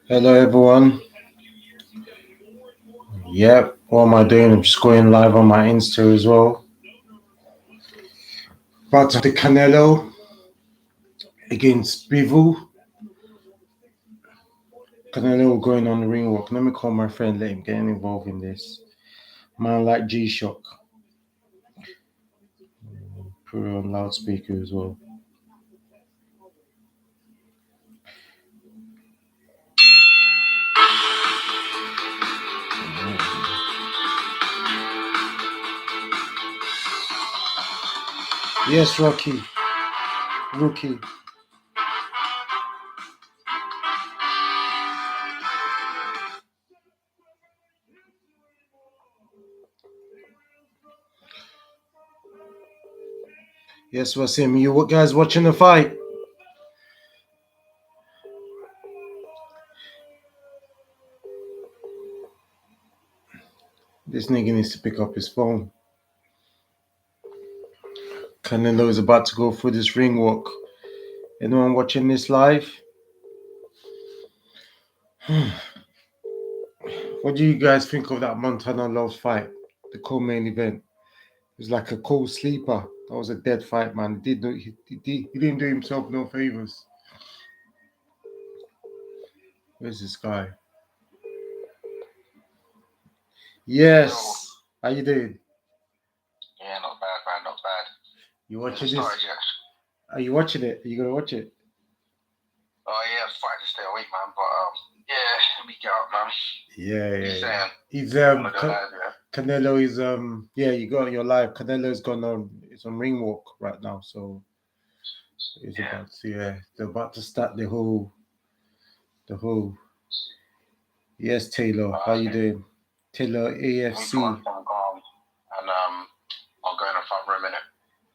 Hello everyone. Yep, what am I doing? I'm just going live on my Insta as well. About to the Canelo against Bivol. Canelo going on the ring walk. Let me call my friend, let him get involved in this. Man like G Shock. Put it on loudspeaker as well. Yes, Rocky. Rookie. Yes, Wasim. You guys watching the fight? This nigga needs to pick up his phone. Canelo is about to go through this ring walk. Anyone watching this live? What do you guys think of that Montana Love fight? The co-main event. It was like a cold sleeper. That was a dead fight, man. He didn't do himself no favors. Where's this guy? Yes. How you doing? Yeah, not bad, man, not bad. You watching Started this? yet? Are you watching it? Are you gonna watch it? Oh yeah, I was fighting to stay awake, man. But yeah, let me get up, man. Yeah. He's One of the lads, yeah. Canelo is yeah, you got your live. Canelo's gone on it's on ring walk right now, so it's Yeah. about to they're about to start the whole yes, Taylor. How you doing? Taylor Let me AFC. put on some calm, and I'll go in the front room, innit?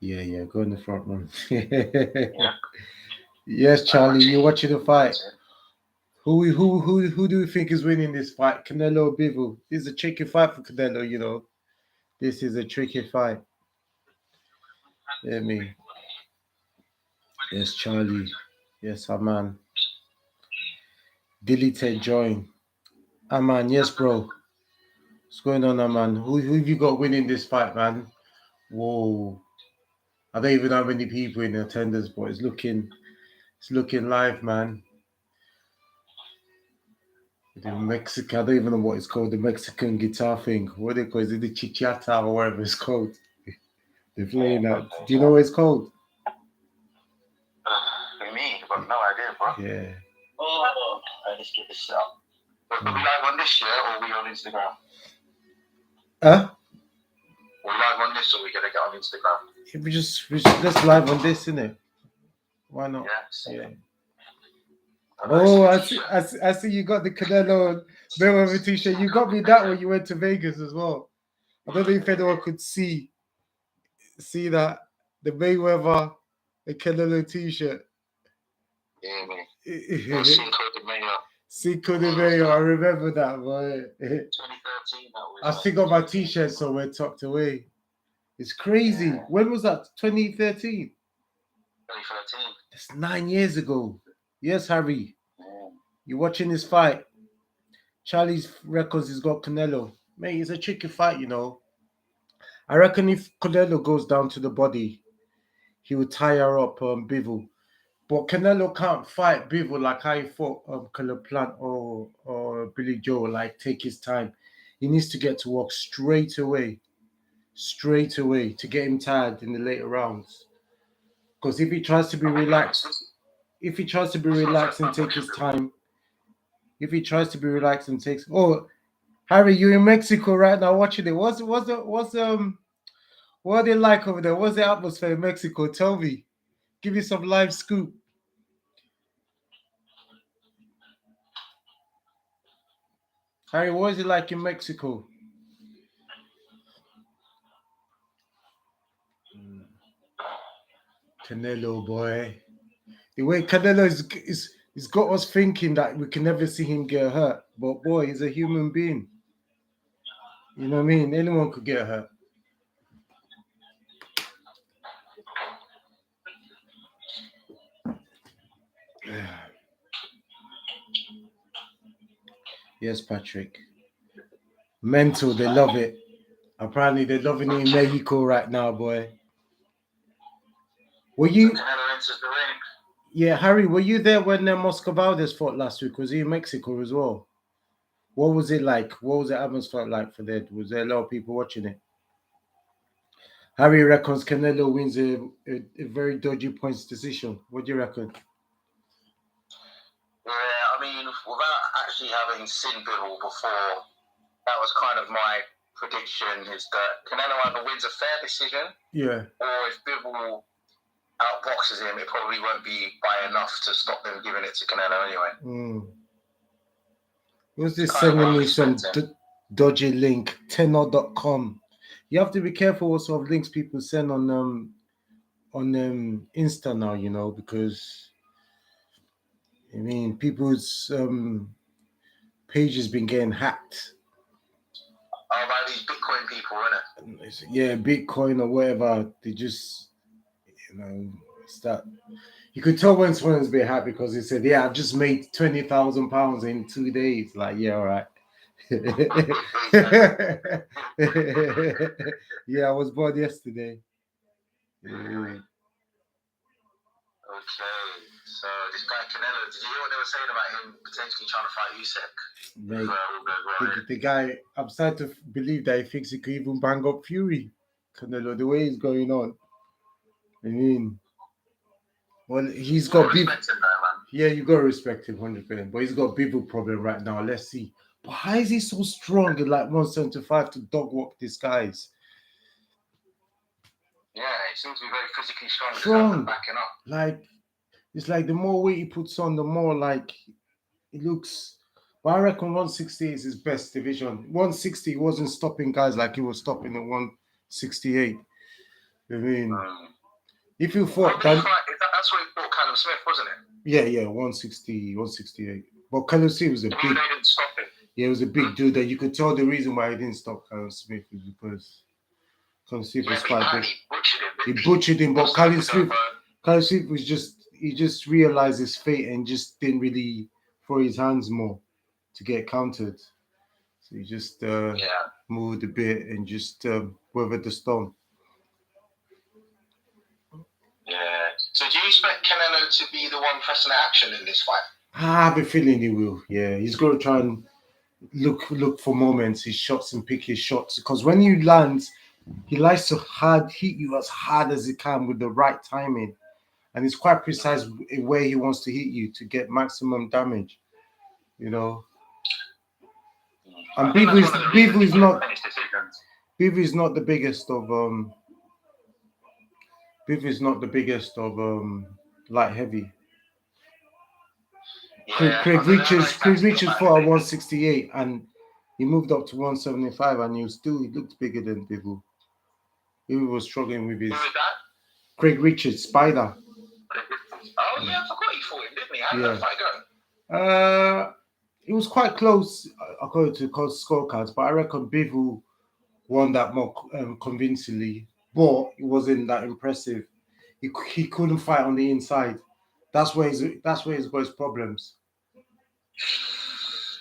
Yeah, go in the front room. Yeah. Yes, Charlie, you're watching the fight. That's it. Who do you think is winning this fight? Canelo or Bivol? This is a tricky fight for Canelo, you know. This is a tricky fight. Let me. Yes, Charlie. Yes, Aman. Deleted join. Aman, yes, bro. What's going on, Aman? Who have you got winning this fight, man? Whoa. I don't even know how many people in attendance, but it's looking live, man. The Mexican, I don't even know what it's called, the Mexican guitar thing. What do they call it? Is it the chichata or whatever it's called? They're playing that. Do you know what it's called? Me, I've got no idea, bro. Yeah. Oh, let's get this up. But are we live on this, yeah, or are we on Instagram? Huh? We're live on this, or we gonna get on Instagram? Yeah, we just let's live on this, innit? Why not? Yeah. Yeah. Oh, I see you got the Canelo Mayweather t-shirt. You got me that when you went to Vegas as well. I don't know if anyone could see that the Mayweather the Canelo t-shirt. Yeah, man. Cinco de Mayo. Cinco de Mayo, I remember that, boy. 2013, that was. I still got my t-shirt somewhere tucked away. It's crazy. Yeah. When was that? 2013. 2013. That's 9 years ago. Yes, Harry. Yeah. You watching this fight? Charlie's records has got Canelo. Mate, it's a tricky fight, you know. I reckon if Canelo goes down to the body, he would tire up Bivol. But Canelo can't fight Bivol like how he fought Caleb Plant or Billy Joe, like take his time. He needs to get to work straight away to get him tired in the later rounds. Because if he tries to be relaxed, and take his time, if he tries to be relaxed and takes oh Harry, you're in Mexico right now watching it. What are they like over there? What's the atmosphere in Mexico? Tell me. Give me some live scoop. Harry, what is it like in Mexico? Canelo, boy. The way Canelo is got us thinking that we can never see him get hurt. But boy, he's a human being. You know what I mean? Anyone could get hurt. Yes, Patrick. Mental, they love it. Apparently, they're loving it in Mexico right now, boy. Were you? Canelo enters the ring. Yeah, Harry, were you there when Moscow Valdez fought last week? Was he in Mexico as well? What was it like? What was the atmosphere like for that? Was there a lot of people watching it? Harry reckons Canelo wins a very dodgy points decision. What do you reckon? Yeah, I mean, without actually having seen Bivol before, that was kind of my prediction, is that Canelo either wins a fair decision, Yeah. or if Bivol outboxes him, it probably won't be by enough to stop them giving it to Canelo anyway. Who's this sending me some dodgy link? Tenor.com. You have to be careful what sort of links people send on Insta now, you know, because I mean people's page has been getting hacked. Oh, by these Bitcoin people, innit? Yeah, Bitcoin or whatever. They just, you know, start. You could tell when someone's been hacked because they said, "Yeah, I've just made £20,000 in 2 days." Like, yeah, all right. Yeah, I was born yesterday. Okay, so this guy Canelo, did you hear what they were saying about him potentially trying to fight Usyk? Mate, the guy, I'm starting to believe that he thinks he could even bang up Fury. Canelo, the way he's going on. I mean, well, he's got beef. Yeah, you got to respect him 100%. But he's got Bivol problem right now. Let's see. But how is he so strong at like 175 to dog walk these guys? Yeah, he seems to be very physically strong. Backing up. Like, it's like the more weight he puts on, the more like it looks. But I reckon 168 is his best division. 160 wasn't stopping guys like he was stopping at 168. I mean, if you fought that's what he fought Callum Smith, wasn't it? Yeah, 160, 168. But Callum Smith was a big. They didn't stop it. Yeah, it was a big dude that you could tell the reason why he didn't stop Callum Smith is because Callum Smith was quite big. He butchered him, but Callum Smith was he just realized his fate and just didn't really throw his hands more to get countered. So he just moved a bit and just weathered the storm. Yeah. So do you expect Canelo to be the one pressing action in this fight? I have a feeling he will. Yeah, he's going to try and look for moments, his shots, and pick his shots. Because when you land, he likes to hit you as hard as he can with the right timing, and it's quite precise where he wants to hit you to get maximum damage. You know. And Bivol is not the biggest of Bivol is not the biggest of light heavy. Yeah, Craig Richards fought at 168 and he moved up to 175 and he looked bigger than Bivol. Bivol was struggling with his. Who was that? Craig Richards, Spider. Oh yeah, I forgot he fought him, didn't he? How did that fight go? It was quite close according to the scorecards, but I reckon Bivol won that more convincingly, but it wasn't that impressive. He couldn't fight on the inside. That's where he's got his problems.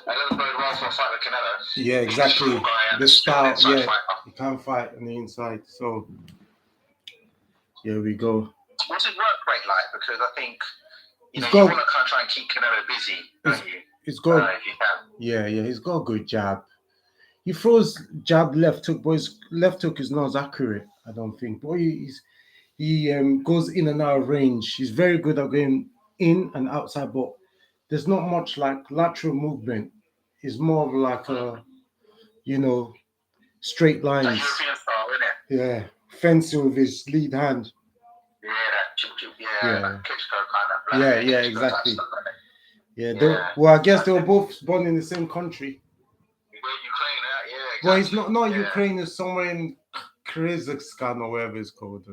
I don't know well for a fight with Canelo. Yeah, exactly. The style, yeah, he can't fight on the inside. So here we go. What's his work rate like? Because I think you want to kind of try and keep Canelo busy, don't you? He's got, if you can. Yeah, he's got a good jab. He throws jab, left hook, but his left hook is not as accurate, I don't think. But he goes in and out of range. He's very good at going in and outside, but there's not much like lateral movement. It's more of like straight lines. Like European style, isn't it? Yeah, fencing with his lead hand. Yeah, that chip, like Klitschko kind of. Yeah, exactly. Well, I guess they were both born in the same country. Ukraine, yeah. Exactly. Well, it's not Ukraine. It's somewhere in Kazakhstan or wherever it's called.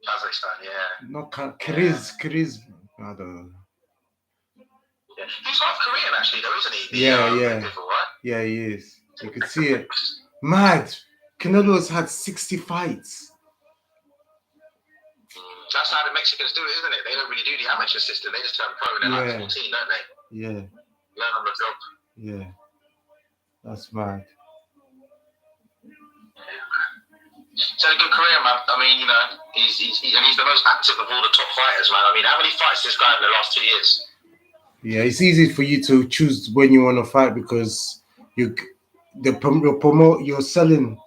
Kazakhstan, yeah. Not Kyrgyz. I don't know. Yeah. He's half Korean, actually, though, isn't he? Bivol, right? Yeah, he is. You could see it. Mad. Canelo's had 60 fights. That's how the Mexicans do it, isn't it? They don't really do the amateur system. They just turn pro in 14, don't they? Yeah. Learn on the job. Yeah, that's mad. He's had a good career, man. I mean, you know, he's the most active of all the top fighters, man. I mean, how many fights this guy in the last 2 years? Yeah, it's easy for you to choose when you want to fight because you you promote, you're selling,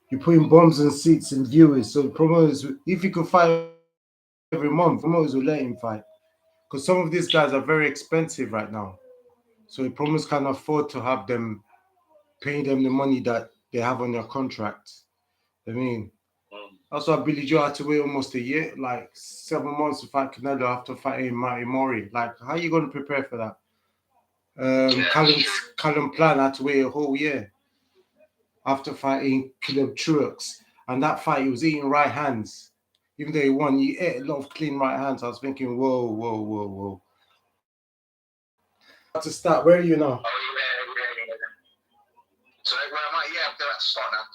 you're putting bombs and seats and viewers. So promoters, if you could fight every month, promoters will let him fight because some of these guys are very expensive right now. So the promoters can't afford to have them paying them the money that they have on their contract. I mean, that's why Billy Joe had to wait almost a year, like 7 months to fight Canelo after fighting Marty Mori. Like, how are you going to prepare for that? Callum Plan had to wait a whole year after fighting Caleb Truex. And that fight, he was eating right hands. Even though he won, he ate a lot of clean right hands. I was thinking, whoa, whoa, whoa, whoa. About to start. Where are you now? So where am I? Yeah, they're about to start now.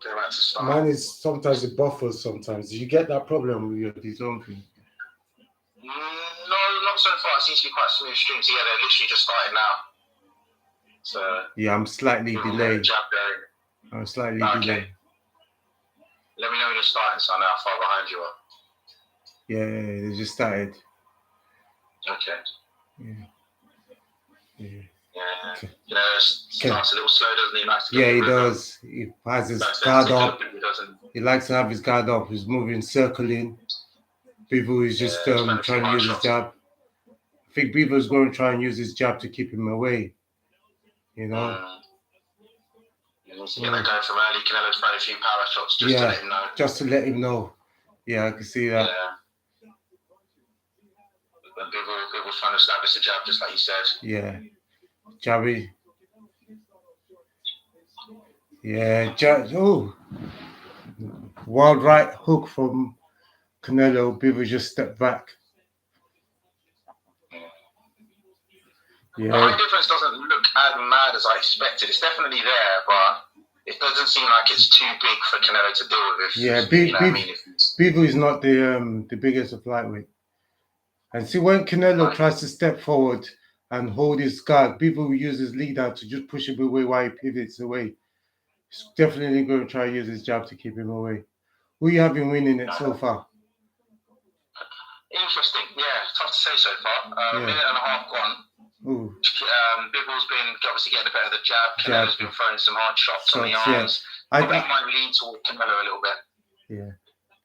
They're about to start. Mine is sometimes it buffers sometimes. You get that problem with your DAZN thing? No, not so far. It seems to be quite smooth stream. So yeah, they're literally just starting now. So yeah, I'm slightly delayed. I'm slightly delayed. Let me know when you're starting, so I know how far behind you are. Yeah, they just started. Okay. Yeah. Okay. You know, it starts a little slow, doesn't he? Nice to yeah, he does. He has his guard up. He likes to have his guard up. He's moving, circling. Bivol is just trying to use his jab. I think Bivol's going to try and use his jab to keep him away. You know? You need to get that going from early. Canelo's throwing a few power shots just to let him know. Just to let him know. Yeah, I can see that. Yeah. But Bivol's trying to establish the jab, just like you said. Yeah. Jabby. Yeah, oh. Wild right hook from Canelo. Bivol just stepped back. Yeah. The height difference doesn't look as mad as I expected. It's definitely there, but it doesn't seem like it's too big for Canelo to deal with. Bivol is not the biggest of lightweight. And see, when Canelo tries to step forward and hold his guard, Bivol will use his lead out to just push him away while he pivots away. He's definitely going to try to use his jab to keep him away. Who you have been winning it so far? Interesting. Yeah, tough to say so far. A minute and a half gone. Ooh. Bivol's been obviously getting a bit of the jab. Canelo's been throwing some hard shots on the arms. I think might lean toward Canelo a little bit. Yeah.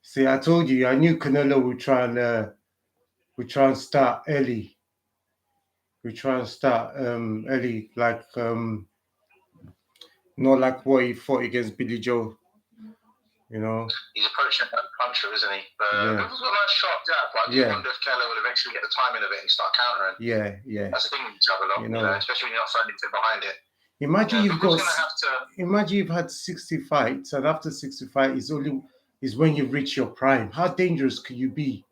See, I told you, I knew Canelo would try and start early. We try and start early, like not like what he fought against Billy Joe. You know, he's approaching that puncher, isn't he? Bivol's got a nice sharp jab. But I do wonder if Canelo will eventually get the timing of it and start countering. Yeah. That's the thing with jab a lot, you know, especially when you're not throwing anything behind it. Imagine you've had 60 fights, and after 60 fights is when you reach your prime. How dangerous could you be?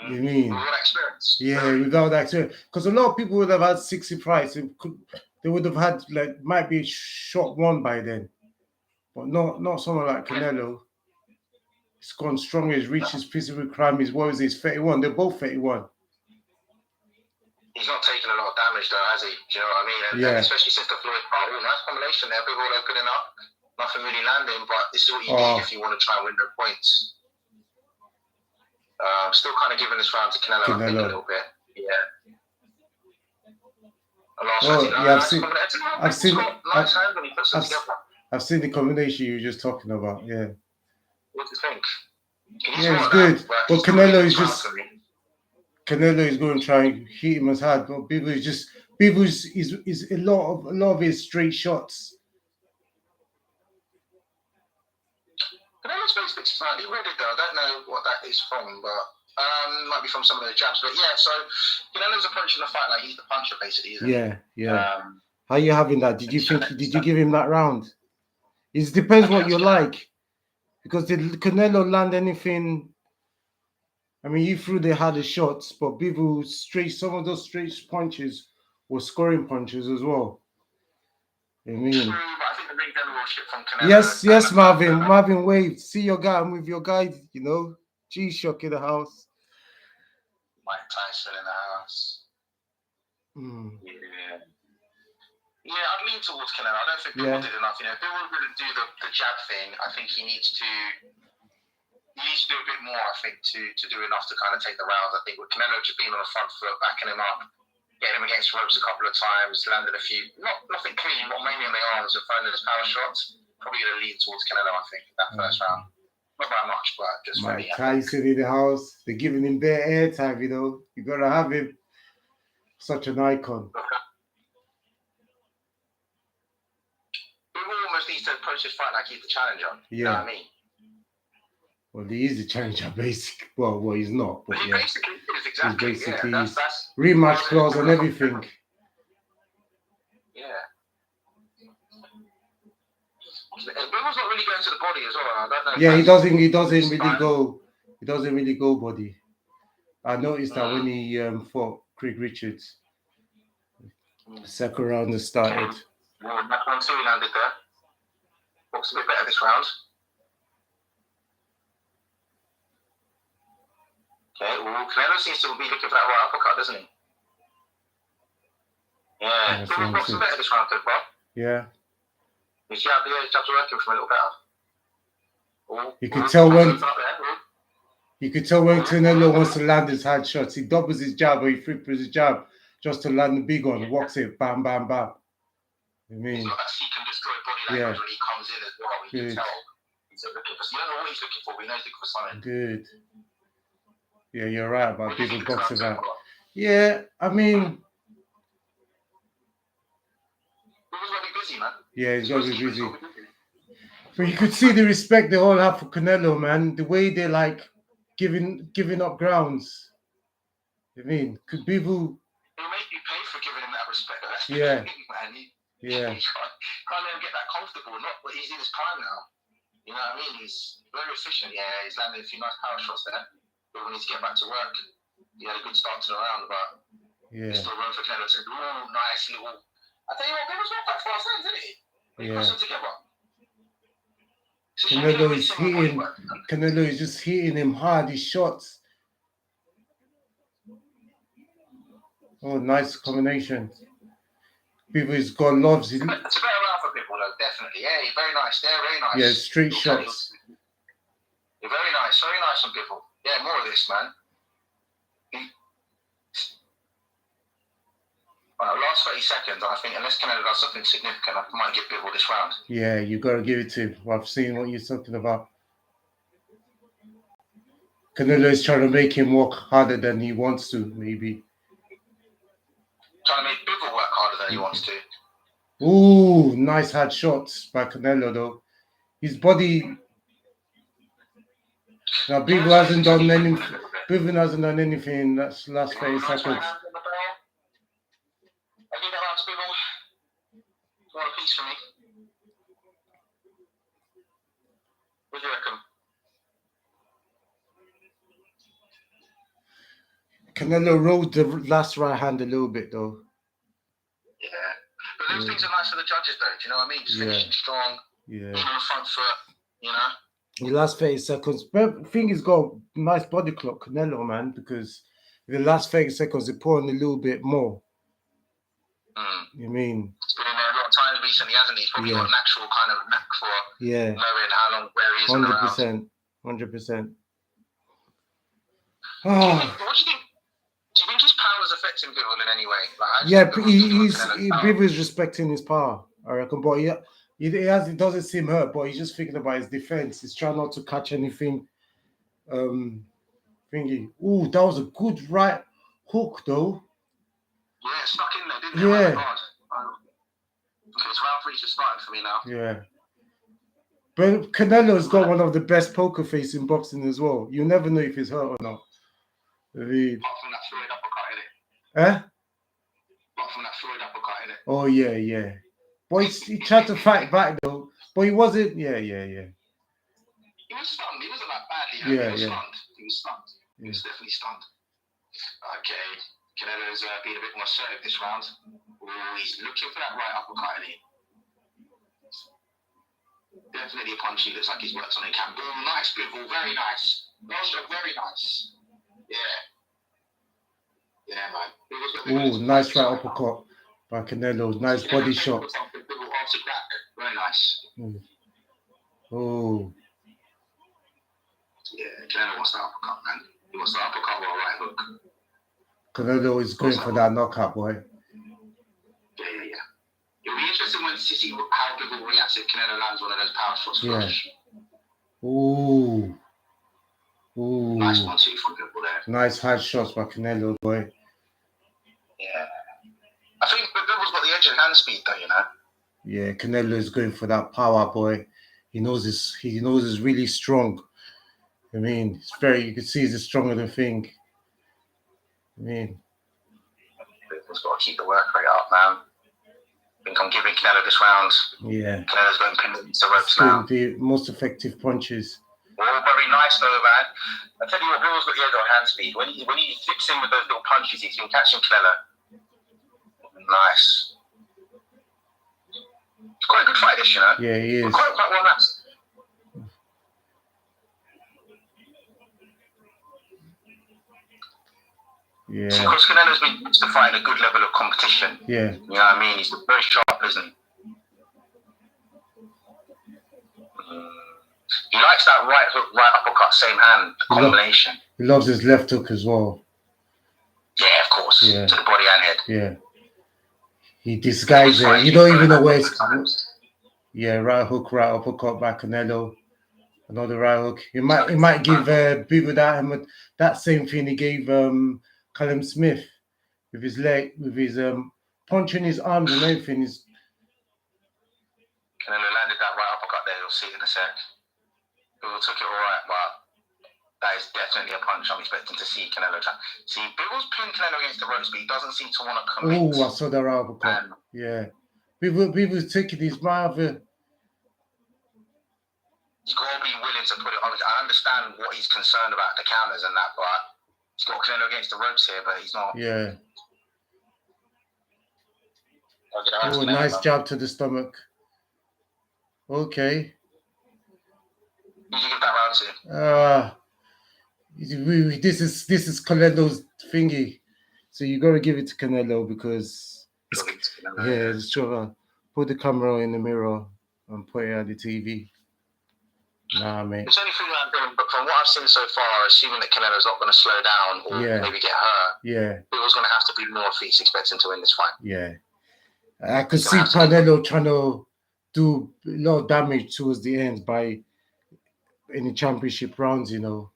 You mean? Without that experience. Yeah, without that experience. Because a lot of people would have had 60 fights. They would have had, like, might be shot one by then. But not someone like Canelo. He's gone strong. He's reached his physical crime. What is his 31? They're both 31. He's not taken a lot of damage though, has he? Do you know what I mean? And especially since the Floyd fight. Nice combination there. Bivol opening up. Nothing really landing, but this is what you need if you want to try and win the points. Still kind of giving this round to Canelo, I think, a little bit. Yeah. I've seen the combination you were just talking about. Yeah. What do you think? It's good. But Canelo is going to try and hit him as hard. But Bivol is a lot of his straight shots. Canelo's face looks slightly red though. I don't know what that is from, but might be from some of the jabs. But yeah, so Canelo's approaching the fight like he's the puncher, basically, isn't he? Yeah. How are you having that? Did you give him that round? It depends what you like. Because did Canelo land anything? I mean, he threw the hardest shots, but Bivol some of those straight punches were scoring punches as well. I mean, true, but I think the big generalship from Canelo. Yes, Marvin waved. See your guy, I'm with your guy, you know. G-Shock in the house. Mike Tyson in the house. Yeah. Yeah, I'd lean towards Canelo. I don't think Bivol did enough. You know, Bivol didn't do the jab thing. I think he needs to do a bit more, I think, to do enough to kind of take the rounds. I think with Canelo just being on the front foot, backing him up, getting him against ropes a couple of times, landed a few, nothing clean, but mainly on the arms and throwing his power shots. Probably going to lean towards Canelo, I think, in that first round. Not by much, but just for me. Tyson in the house, they're giving him bare airtime, you know. You got to have him. Such an icon. Bivol almost needs to approach his fight like he's the challenger. You know what I mean? Well, he is the challenger, basically. Well, he's not. But he basically is, exactly. He basically is. That's rematch clause and everything. Yeah. Bivol's not really going to the body as well. I don't know. Yeah, he doesn't really go body. I noticed that when he fought Craig Richards. The second round has started. Well, that one too he landed there. Looks a bit better this round. Okay, well, Canelo seems to be looking for that right uppercut, doesn't he? Yeah, Bivol's boxing better this round, Bob. Yeah. His jabs are working for him a little better. You could tell when Canelo wants to land his hard shots. He doubles his jab or he triples his jab just to land the big one. Walks it, bam, bam, bam. I mean, he's got that seek and destroy body language when he comes in as well. You can tell he's looking for. You don't know what he's looking for, but he knows he's looking for something. Good. Yeah, you're right about Bivol boxing that. Yeah, I mean. Bivol's got to be busy, man. Yeah, he's got to be busy. But you could see the respect they all have for Canelo, man. The way they're like giving up grounds. I mean, could Bivol... He'll make you pay for giving him that respect. That's the thing, man. He can't let him get that comfortable. But he's in his prime now. You know what I mean? He's very efficient. Yeah, he's landed a few nice power shots there. Bivol needs to get back to work. He had a good start to the round, but there's still room for Canelo to do nice little... I tell you what, Bivol's not quite fast ends, isn't he? He puts them together. Canelo is just hitting him hard, his shots. Oh, nice combination. Bivol's got loves. It's a better round for Bivol, though, definitely. Yeah, very nice there, very nice. Yeah, straight shots. You're very nice on Bivol. Yeah, more of this, man. Last 30 seconds, I think, unless Canelo does something significant, I might give Bivol this round. Yeah, you got to give it to him. I've seen what you're talking about. Canelo is trying to make him work harder than he wants to, maybe. Trying to make Bivol work harder than he wants to. Ooh, nice hard shots by Canelo, though. His body... Now, Bivol hasn't done anything. Bivol hasn't done anything in that last 30 seconds. I give that round to Bivol. One piece for me. What do you reckon? Canelo rode the last right hand a little bit, though. Yeah. But those things are nice for the judges, though. Do you know what I mean? Just finishing strong. Yeah. Being on the front foot, you know? The last 30 seconds. But I think he's got a nice body clock, Canelo, man, because the last 30 seconds, they put on a little bit more. You mean? He's been in there a lot of times recently, hasn't he? He's probably got a natural kind of knack for knowing how long, where he is 100%. 100%. What do you think? Do you think his power is affecting Bivol in any way? Bivol is respecting his power, I reckon. But it doesn't seem hurt, but he's just thinking about his defense. He's trying not to catch anything. Thingy. Ooh, that was a good right hook, though. Yeah, it snuck in there, didn't it? Yeah. Okay, it's round 3 just starting for me now. Yeah. But Canelo's got one of the best poker faces in boxing as well. You never know if he's hurt or not. Apart from that Floyd uppercut, innit? Apart from that Floyd uppercut, innit? Oh, yeah. But he tried to fight back, though. But he wasn't... Yeah. He was stunned. He wasn't that badly hurt. He was stunned. He was stunned. He was definitely stunned. Okay. Canelo's being a bit more assertive this round. He's looking for that right uppercut, isn't he? Definitely a punch. He looks like he's worked on a camp. Oh, nice, Bivol. Very nice. Very nice. Yeah. Yeah, man. Oh, nice right uppercut by Canelo. Nice body shot. Very nice. Oh. Yeah, Canelo wants the uppercut, man. He wants the uppercut or a right hook. Canelo is going for that knockout, boy. Yeah. It'll be interesting to see how Bivol reacts if Canelo lands one of those power shots flush. Ooh. Nice 1-2 from Bivol there. Nice hard shots by Canelo, boy. Yeah. I think Bivol's got the edge in hand speed, though, you know. Yeah, Canelo is going for that power, boy. He knows he's really strong. I mean, you can see he's stronger than Thing. I mean, Bivol's got to keep the work rate up, man. I think I'm giving Canelo this round. Yeah. Canelo's going to ropes now. The most effective punches. All very nice though, man. I tell you what, Bivol's got the edge on hand speed. When he flips in with those little punches, he's been catching Canelo. Nice. It's quite a good fight, this, you know. Yeah, he is. Quite well matched. Yeah. Because Canelo's been used to fighting a good level of competition. Yeah. You know what I mean? He's very sharp, isn't he? He likes that right hook, right uppercut, same hand combination. He loves his left hook as well. Yeah, of course. Yeah. To the body and head. Yeah. He disguises it. You don't even know where it's coming. Yeah, right hook, right uppercut by Canelo. Another right hook. He might give Bivol that same thing he gave Callum Smith with his leg, with his punching his arms and everything. Canelo landed that right uppercut there. You'll see in a sec. Bivol took it all right, but that is definitely a punch I'm expecting to see Canelo try. See, Bivol's pinned Canelo against the ropes, but he doesn't seem to want to commit. Oh, I saw that right uppercut. Yeah. Bivol's taking his mouth. He's got to be willing to put it on. I understand what he's concerned about, the counters and that, but he's got Canelo against the ropes here, but he's not. Yeah. Oh, nice jab to the stomach. Okay. Who did you give that round to? This is Canelo's thingy, so you got to give it to Canelo because it's true. Put the camera in the mirror and put it at the TV. Nah, mate. It's only thing I'm doing, but from what I've seen so far, assuming that Canelo's not going to slow down or maybe get hurt, Bivol's going to have to be more if he's expecting to win this fight. Yeah, I could see Canelo trying to do a lot of damage towards the end by in the championship rounds, you know.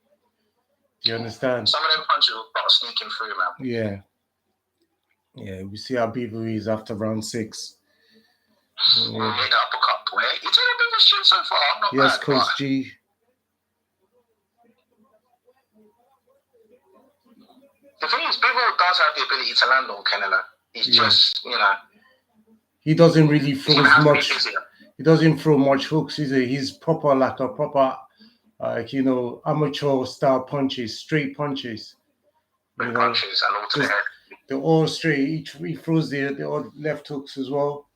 Do you understand? Some of them punches will start sneaking through, man. Yeah, we see how Bivol is after round 6. We'll make that uppercut play. You're taking a bit of shit so far. Not yes, bad, Coach G. The thing is, Bivol does have the ability to land on Canelo. He's just, you know. He doesn't really throw as much. He doesn't throw much hooks, is he? He's proper, like a proper, amateur style punches, straight punches. Straight punches and all to the head. They're all straight. He throws the odd left hooks as well.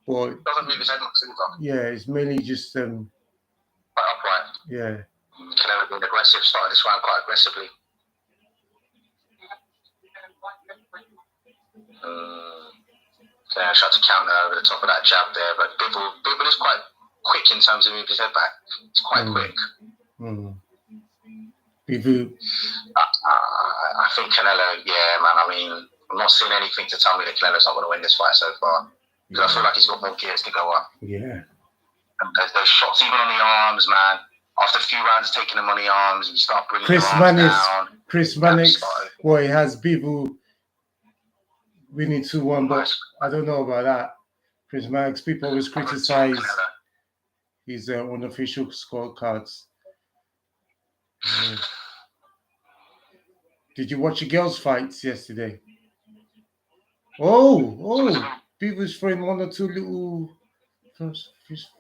But doesn't move his head much either. Yeah, it's mainly just quite upright. Yeah. Canelo being aggressive, started this round quite aggressively. I tried to counter over the top of that jab there, but Bivol is quite quick in terms of moving his head back. It's quite quick. Bivol. I think Canelo, man. I mean, I'm not seeing anything to tell me that Canelo's not going to win this fight so far. Because I feel like he's got more gears to go up. Yeah. And there's those shots even on the arms, man. After a few rounds taking him on the arms, you start bringing him down. Chris Mannix, he has Bivol winning 2-1, but I don't know about that. Chris Mannix, people always criticize his unofficial scorecards. Did you watch the girls' fights yesterday? Oh. Bivol's throwing 1 or 2 little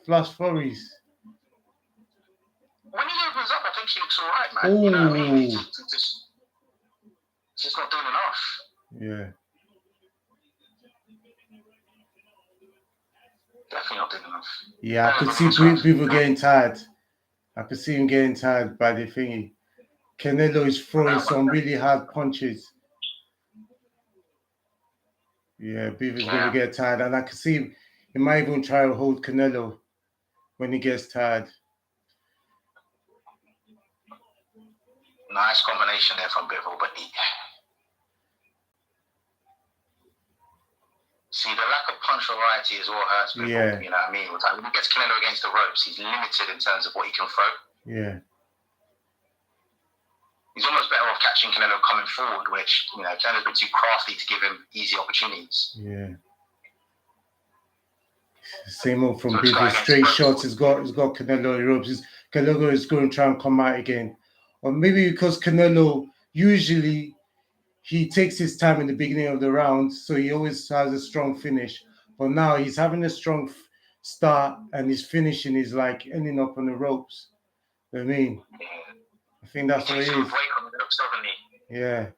flash flurries. When he opens up, I think he looks all right, man. You know what I mean? He's just not doing enough. Yeah. Definitely not doing enough. Yeah, I could see Bivol getting tired. I could see him getting tired by the thingy. Canelo is throwing some really hard punches. Yeah, Bivol's going to get tired, and I can see he might even try to hold Canelo when he gets tired. Nice combination there from Bivol, but see, the lack of punch variety is what hurts Bivol. Yeah. You know what I mean? When he gets Canelo against the ropes, he's limited in terms of what he can throw. Yeah. He's almost better off catching Canelo coming forward, which, you know, Canelo's been too crafty to give him easy opportunities. Yeah. Same old from Bivol, straight shots. He's got Canelo on the ropes. Canelo is going to try and come out again. Or maybe because Canelo usually he takes his time in the beginning of the round, so he always has a strong finish. But now he's having a strong start, and his finishing is like ending up on the ropes. You know what I mean? I think that's what it is. Yeah.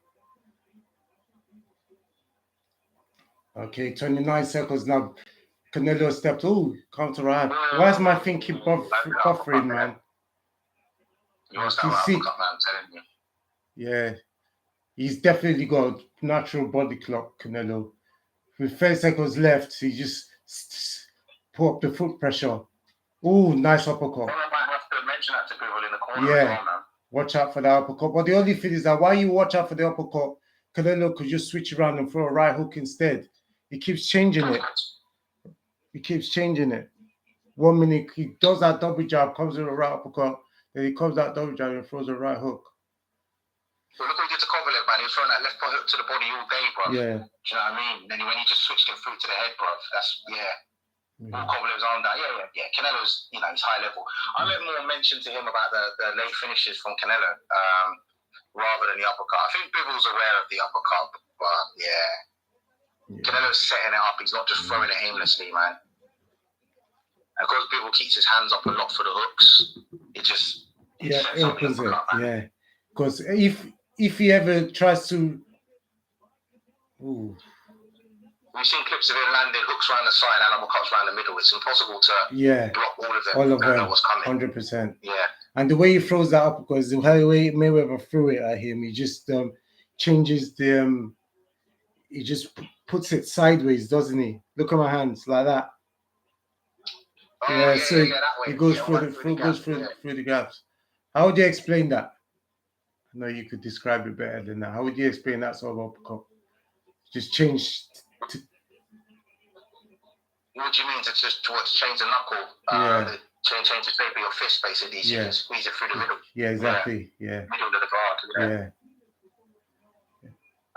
Okay, 29 seconds now. Canelo stepped. Oh, counter right. Why is my thinking buffering, man? Yeah. He's definitely got a natural body clock, Canelo. With 30 seconds left, he just put up the foot pressure. Oh, nice uppercut. I might have to mention that to people in the corner. Yeah, watch out for the uppercut. But the only thing is that while you watch out for the uppercut, Canelo could just switch around and throw a right hook instead. He keeps changing it. 1 minute he does that double jab, comes with a right uppercut, then he comes that double jab and throws a right hook. So look what he did to Kovalev, man. He was throwing that left hook to the body all day, bro. Yeah. Do you know what I mean? Then when he just switched it through to the head, bro, that's, all Kovalev's arm down. Yeah. Canelo's, you know, he's high level. I let more mention to him about the late finishes from Canelo rather than the uppercut. I think Bivol's aware of the uppercut, but Canelo's setting it up. He's not just throwing it aimlessly, man. And because Bivol keeps his hands up a lot for the hooks, it just it opens it. Yeah, because if he ever tries to, we've seen clips of him landing hooks around the side and uppercuts around the middle. It's impossible to block all of them. All of them. Know what's coming. 100%. Yeah. And the way he throws that uppercut, the way Mayweather threw it at him, he just changes the he just puts it sideways, doesn't he? Look at my hands like that. So it goes through the gaps. How would you explain that? I know you could describe it better than that. How would you explain that sort of uppercut? Just change. What do you mean to change the knuckle? Change the shape of your fist, basically. So you can squeeze it through the middle. Yeah, exactly. Yeah. Middle of the guard. Yeah.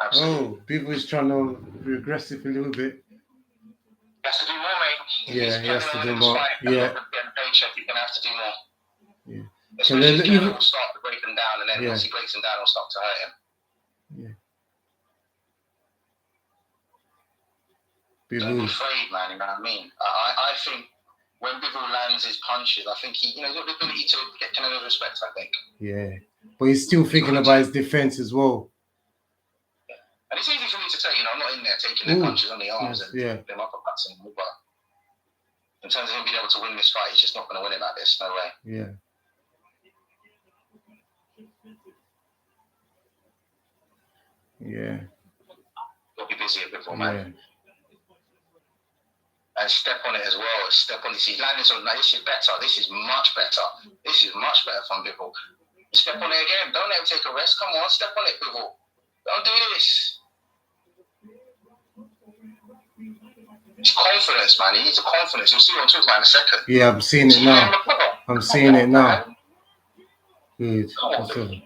Absolutely. Oh, people is trying to be aggressive a little bit. He has to do more, mate. Yeah, he has to do more. Yeah. Paycheck, you're gonna have to do more. Yeah. Especially if Canelo will start to break him down, and then once he breaks him down, it'll start to hurt him. Yeah. Don't be afraid, man. You know what I mean? I think when Bivol lands his punches, I think he's got the ability to get Canelo's respect. I think. Yeah, but he's still thinking about his defense as well. And it's easy for me to say, you know, I'm not in there taking the punches on the arms and them uppercuts and all, but in terms of him being able to win this fight, he's just not going to win it like this. No way. Yeah. Yeah. He'll be busy a bit more, man. And step on it as well. Step on it. See, landing something like this is better. This is much better. This is much better from Bivol. Step on it again. Don't let him take a rest. Come on, step on it, Bivol. Don't do this. It's confidence, man. He needs a confidence. You'll see what I'm talking about in a second. Yeah, I'm seeing it now. I'm seeing it now. Good. Awesome.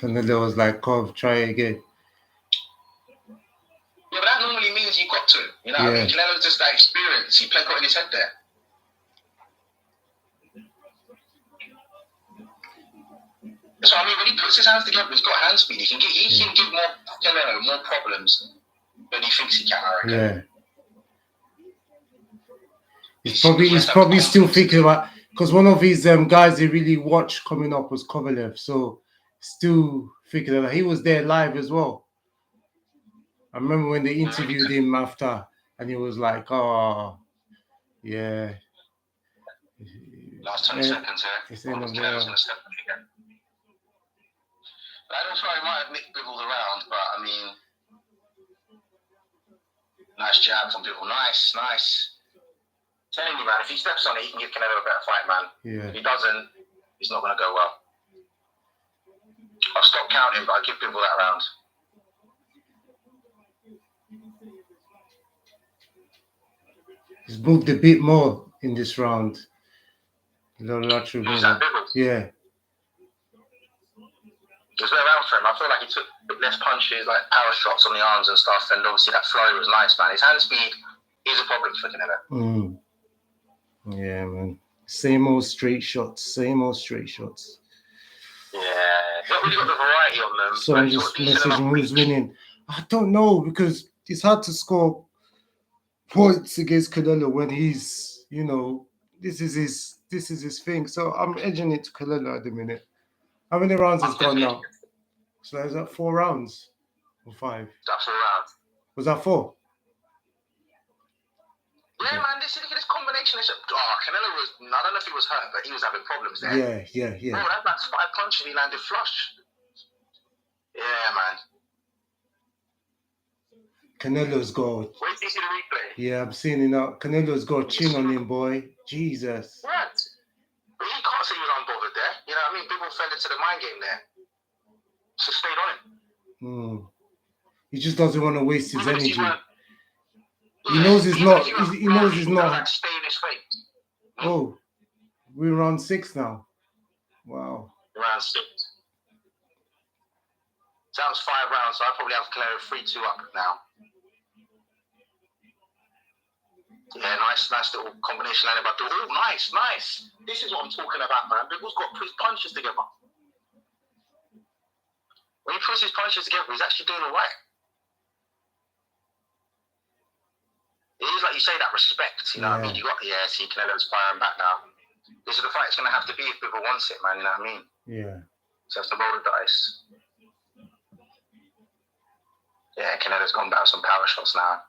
Canelo was like, "Cov, try again." Yeah, but that normally means you got to. You know what I mean? Canelo's just that experience. He got in his head there. So I mean, when he puts his hands together, he's got hand speed. He can give more Canelo more problems than he thinks he can. I reckon. Yeah. He's probably still thinking about, because one of his guys he really watched coming up was Kovalev, so still thinking that he was there live as well. I remember when they interviewed him after, and he was like, "Oh, yeah." Last 20 seconds here. Canelo was going to step in again. I don't know, he might have nicked Bivol around, but I mean, nice jab from Bivol. Nice. Telling you, man, if he steps on it, he can give Canelo a better fight, man. Yeah. If he doesn't, he's not going to go well. I'll stop counting, but I'll give Bivol that round. He's moved a bit more in this round. Little lateral movement. Yeah. It was a better round for him. I feel like he took a bit less punches, like power shots on the arms and stuff, and obviously that flow was nice, man. His hand speed is a problem for Canelo. Yeah, man. Same old straight shots. Yeah. Not really got the variety on them. So I'm just messaging who's winning. I don't know, because it's hard to score points against Canelo when he's, you know, this is his thing. So I'm edging it to Canelo at the minute. How many rounds has gone now? So is that 4 rounds or 5? That's 4 rounds. Was that 4? Yeah, man, look at this combination. Canelo was, I don't know if he was hurt, but he was having problems there. Yeah. Bro, that's like 5 punches he landed flush. Yeah, man. Canelo's got. Wait till you see the replay. Yeah, I'm seeing it now. Canelo's got a chin on him, boy. Jesus. What? But he can't say he was unbothered there. You know what I mean? People fell into the mind game there. So stayed on him. He just doesn't want to waste his energy. He knows he's not. He knows he's not. Stay in his face. Oh, we're round 6 now. Wow. Round 6. So that was 5 rounds, so I probably have Canelo 3-2 up now. Yeah, nice little combination landing by Bivol. Oh, nice. This is what I'm talking about, man. Bivol's got to put his punches together. When he puts his punches together, he's actually doing all right. It is like you say, that respect, you know what I mean? See, Canelo's firing back now. This is the fight it's going to have to be if Bivol wants it, man, you know what I mean? Yeah. So it's the roll of the dice. Yeah, Canelo's gone back with some power shots now.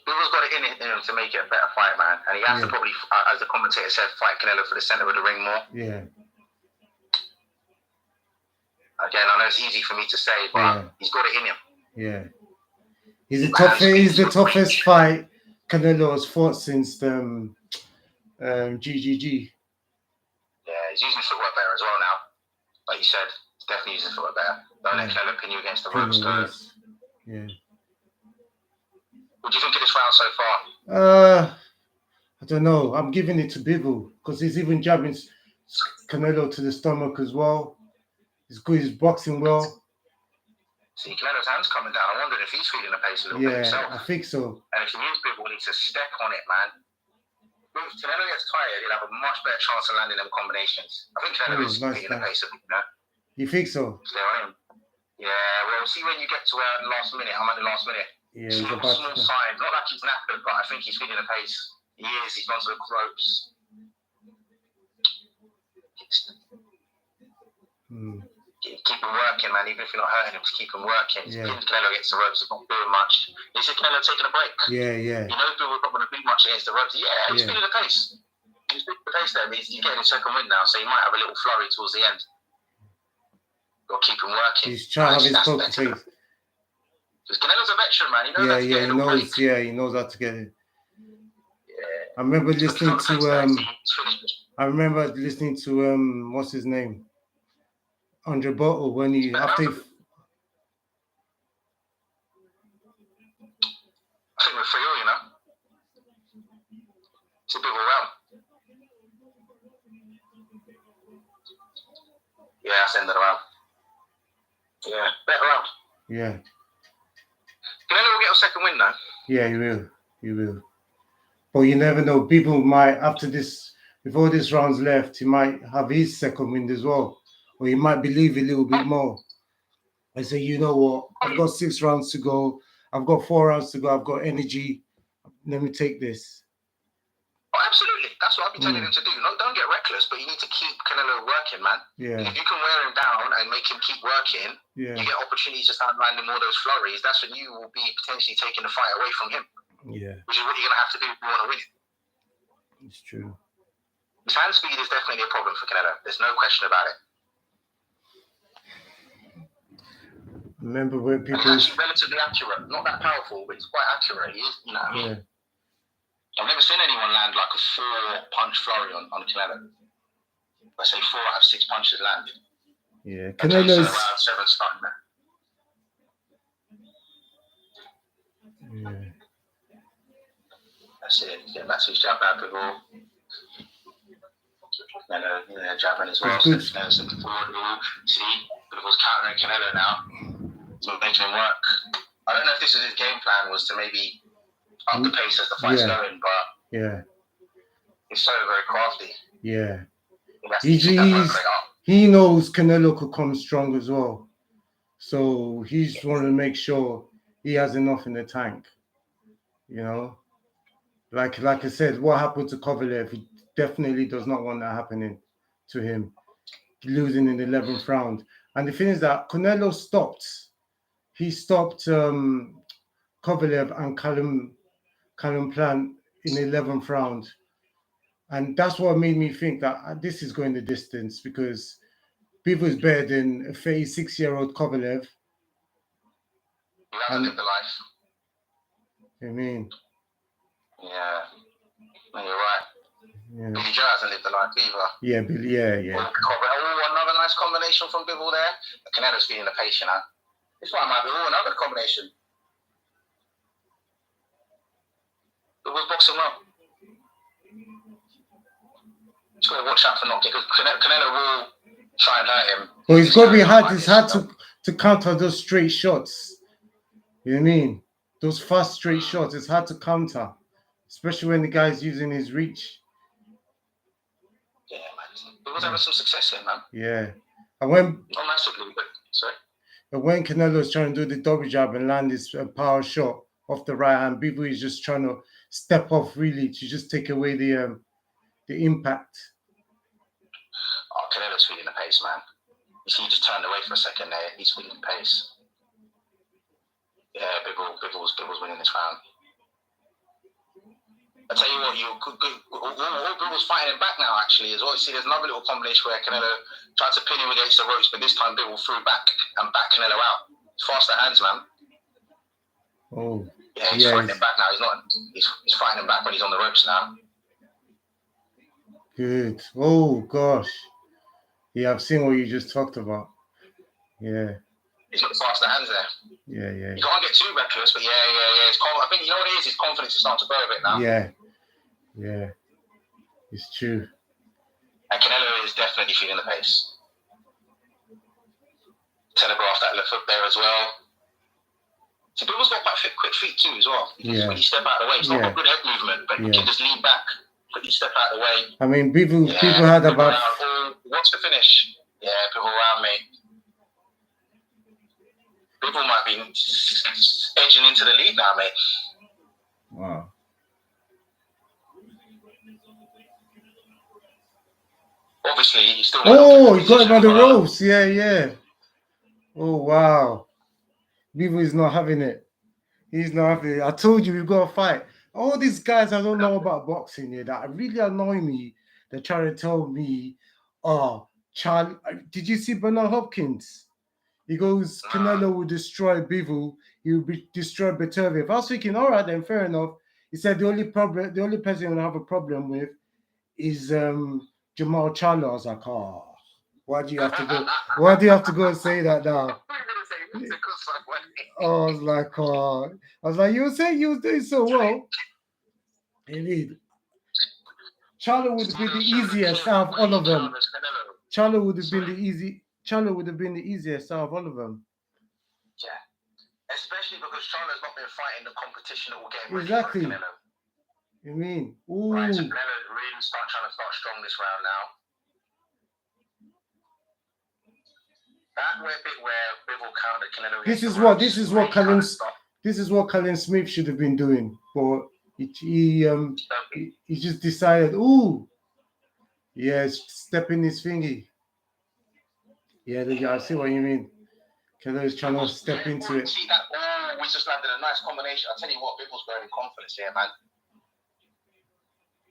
Bivol's got it in him to make it a better fight, man. And he has to probably, as the commentator said, fight Canelo for the centre of the ring more. Yeah. Again, I know it's easy for me to say, but he's got it in him. Yeah. He's the toughest fight Canelo has fought since GGG. Yeah, he's using footwork better as well now. Like you said, he's definitely using footwork better. Don't let Canelo pin you against the ropes, though. Yeah. What do you think of this round so far? I don't know. I'm giving it to Bivol because he's even jabbing Canelo to the stomach as well. He's good. He's boxing well. See, Canelo's hand's coming down. I wondered if he's feeling the pace a little bit himself. Yeah, I think so. And if he needs Bivol, he needs to step on it, man. If Canelo gets tired, he'll have a much better chance of landing them combinations. I think Canelo is feeling the pace a bit, you know? You think so? Stay on him. Yeah, well, see when you get to the last minute, I'm at the last minute. Yeah, small signs. Not like he's knackered, but I think he's feeling the pace. He is. He's gone to the ropes. Keep him working, man. Even if you're not hurting him, just keep him working. Canelo gets the ropes. He's not doing much. You see Canelo taking a break. Yeah. You know Bivol's not going to do much against the ropes. He's feeling the pace. He's feeling the pace there. He's getting his second win now, so he might have a little flurry towards the end. Got to keep him working. He's trying to have his poker face. Because Canelo's a veteran, man. He knows how to get it. He knows how to get it. I remember listening to what's his name? Andre Bottle when he after he, I think we're free, you know. It's a bit of a round. Yeah, that's the end of the round. Yeah, better round. Yeah. Canelo will get a second win though. Yeah, he will. But you never know. People might, before this round's left, he might have his second win as well. Or he might believe a little bit more. I say, you know what? I've got 6 rounds to go. I've got 4 rounds to go. I've got energy. Let me take this. Oh, absolutely. That's what I'll be telling him to do. No, don't get reckless, but you need to keep Canelo working, man. Yeah. And if you can wear him down and make him keep working, you get opportunities to start landing more of those flurries. That's when you will be potentially taking the fight away from him. Yeah. Which is what you're going to have to do if you want to win it. It's true. His hand speed is definitely a problem for Canelo. There's no question about it. Remember when people... And he's actually relatively accurate. Not that powerful, but he's quite accurate. He is, you know what I mean? Yeah. I've never seen anyone land like a 4-punch flurry on Canelo. I say 4 out of 6 punches land. Yeah, Canelo's around 7 stun. Yeah. That's it. Yeah, that's his jab now, Bivol. Canelo, jabbing as well. Steps forward. See, Bivol's countering Canelo now. So making him work. I don't know if this is his game plan, was to maybe up the pace as the fight's going, but yeah, he's so very crafty. Yeah. He knows Canelo could come strong as well. So he's wanting to make sure he has enough in the tank. You know? Like I said, what happened to Kovalev, he definitely does not want that happening to him. Losing in the 11th round. And the thing is that Canelo stopped. He stopped Kovalev and Callum Plant in the 11th round. And that's what made me think that this is going the distance, because Bivol is better than a 36-year-old Kovalev. He hasn't lived the life. I mean, yeah, no, you're right. Yeah. Billy Joe hasn't lived the life either. Yeah, Billy, yeah. Oh, another nice combination from Bivol there. Canelo's feeling the pace, you know. This one might be another combination. Bivol's boxing well. Just got to watch out for not because Canelo will try and hurt him. Well, it's got to be hard. It's hard to counter those straight shots. You know what I mean? Those fast straight shots. It's hard to counter, especially when the guy's using his reach. Yeah, man. Bivol's having some success here, man. Yeah. And when not massively, but sorry. And when Canelo's trying to do the double jab and land this power shot off the right hand, Bivol is just trying to step off really to just take away the impact. Oh, Canelo's feeling the pace, man. You see, he just turned away for a second there. He's feeling the pace. Yeah, Bivol's winning this round. I tell you what, Bivol's fighting him back now, actually, as well. You see, there's another little combination where Canelo tried to pin him against the ropes, but this time Bivol threw back and backed Canelo out. It's faster hands, man. Oh. Yeah, he's fighting him back now. He's fighting him back when he's on the ropes now. Good. Oh, gosh. Yeah, I've seen what you just talked about. Yeah. He's got the faster hands there. Yeah. You can't get too reckless, but yeah. I think you know what it is? His confidence is starting to grow a bit now. Yeah. It's true. And Canelo is definitely feeling the pace. Telegraphed that left foot there as well. So Bivol's got quite quick feet too as well. When you step out of the way, it's not a good head movement, but you can just lean back, quickly step out of the way. I mean, Bivol had about... What's the finish? Yeah, Bivol round, mate. Bivol might be edging into the lead now, mate. Wow. Obviously, he's still... Oh, he got him on the ropes. Yeah. Oh, wow. Bivol is not having it. He's not having it. I told you, we've got to fight. All these guys I don't know about boxing here that really annoy me. They're trying to tell me, Charlie, did you see Bernard Hopkins? He goes, Canelo will destroy Bivol. He will destroy Beterbiev. I was thinking, all right, then, fair enough. He said the only person he'll have a problem with is Jamal Charlo. I was like, why do you have to go? Why do you have to go and say that now? I was like, you were saying you were doing so well. Indeed. Charlo would have been the easiest out of all of them. Charlo would have been the easiest out of all of them. Yeah. Especially because Charlo's not been fighting the competition that will get him exactly. ready for Canelo. You mean? Ooh. Right, so Canelo's really trying to start strong this round now. That bit where Bivol countered Canelo. This is what Callum Smith should have been doing, but he just decided, stepping his thingy. Yeah, I see what you mean. Canelo is trying to step into it. See that? We just landed a nice combination. I tell you what, Bivol's growing confidence here, man.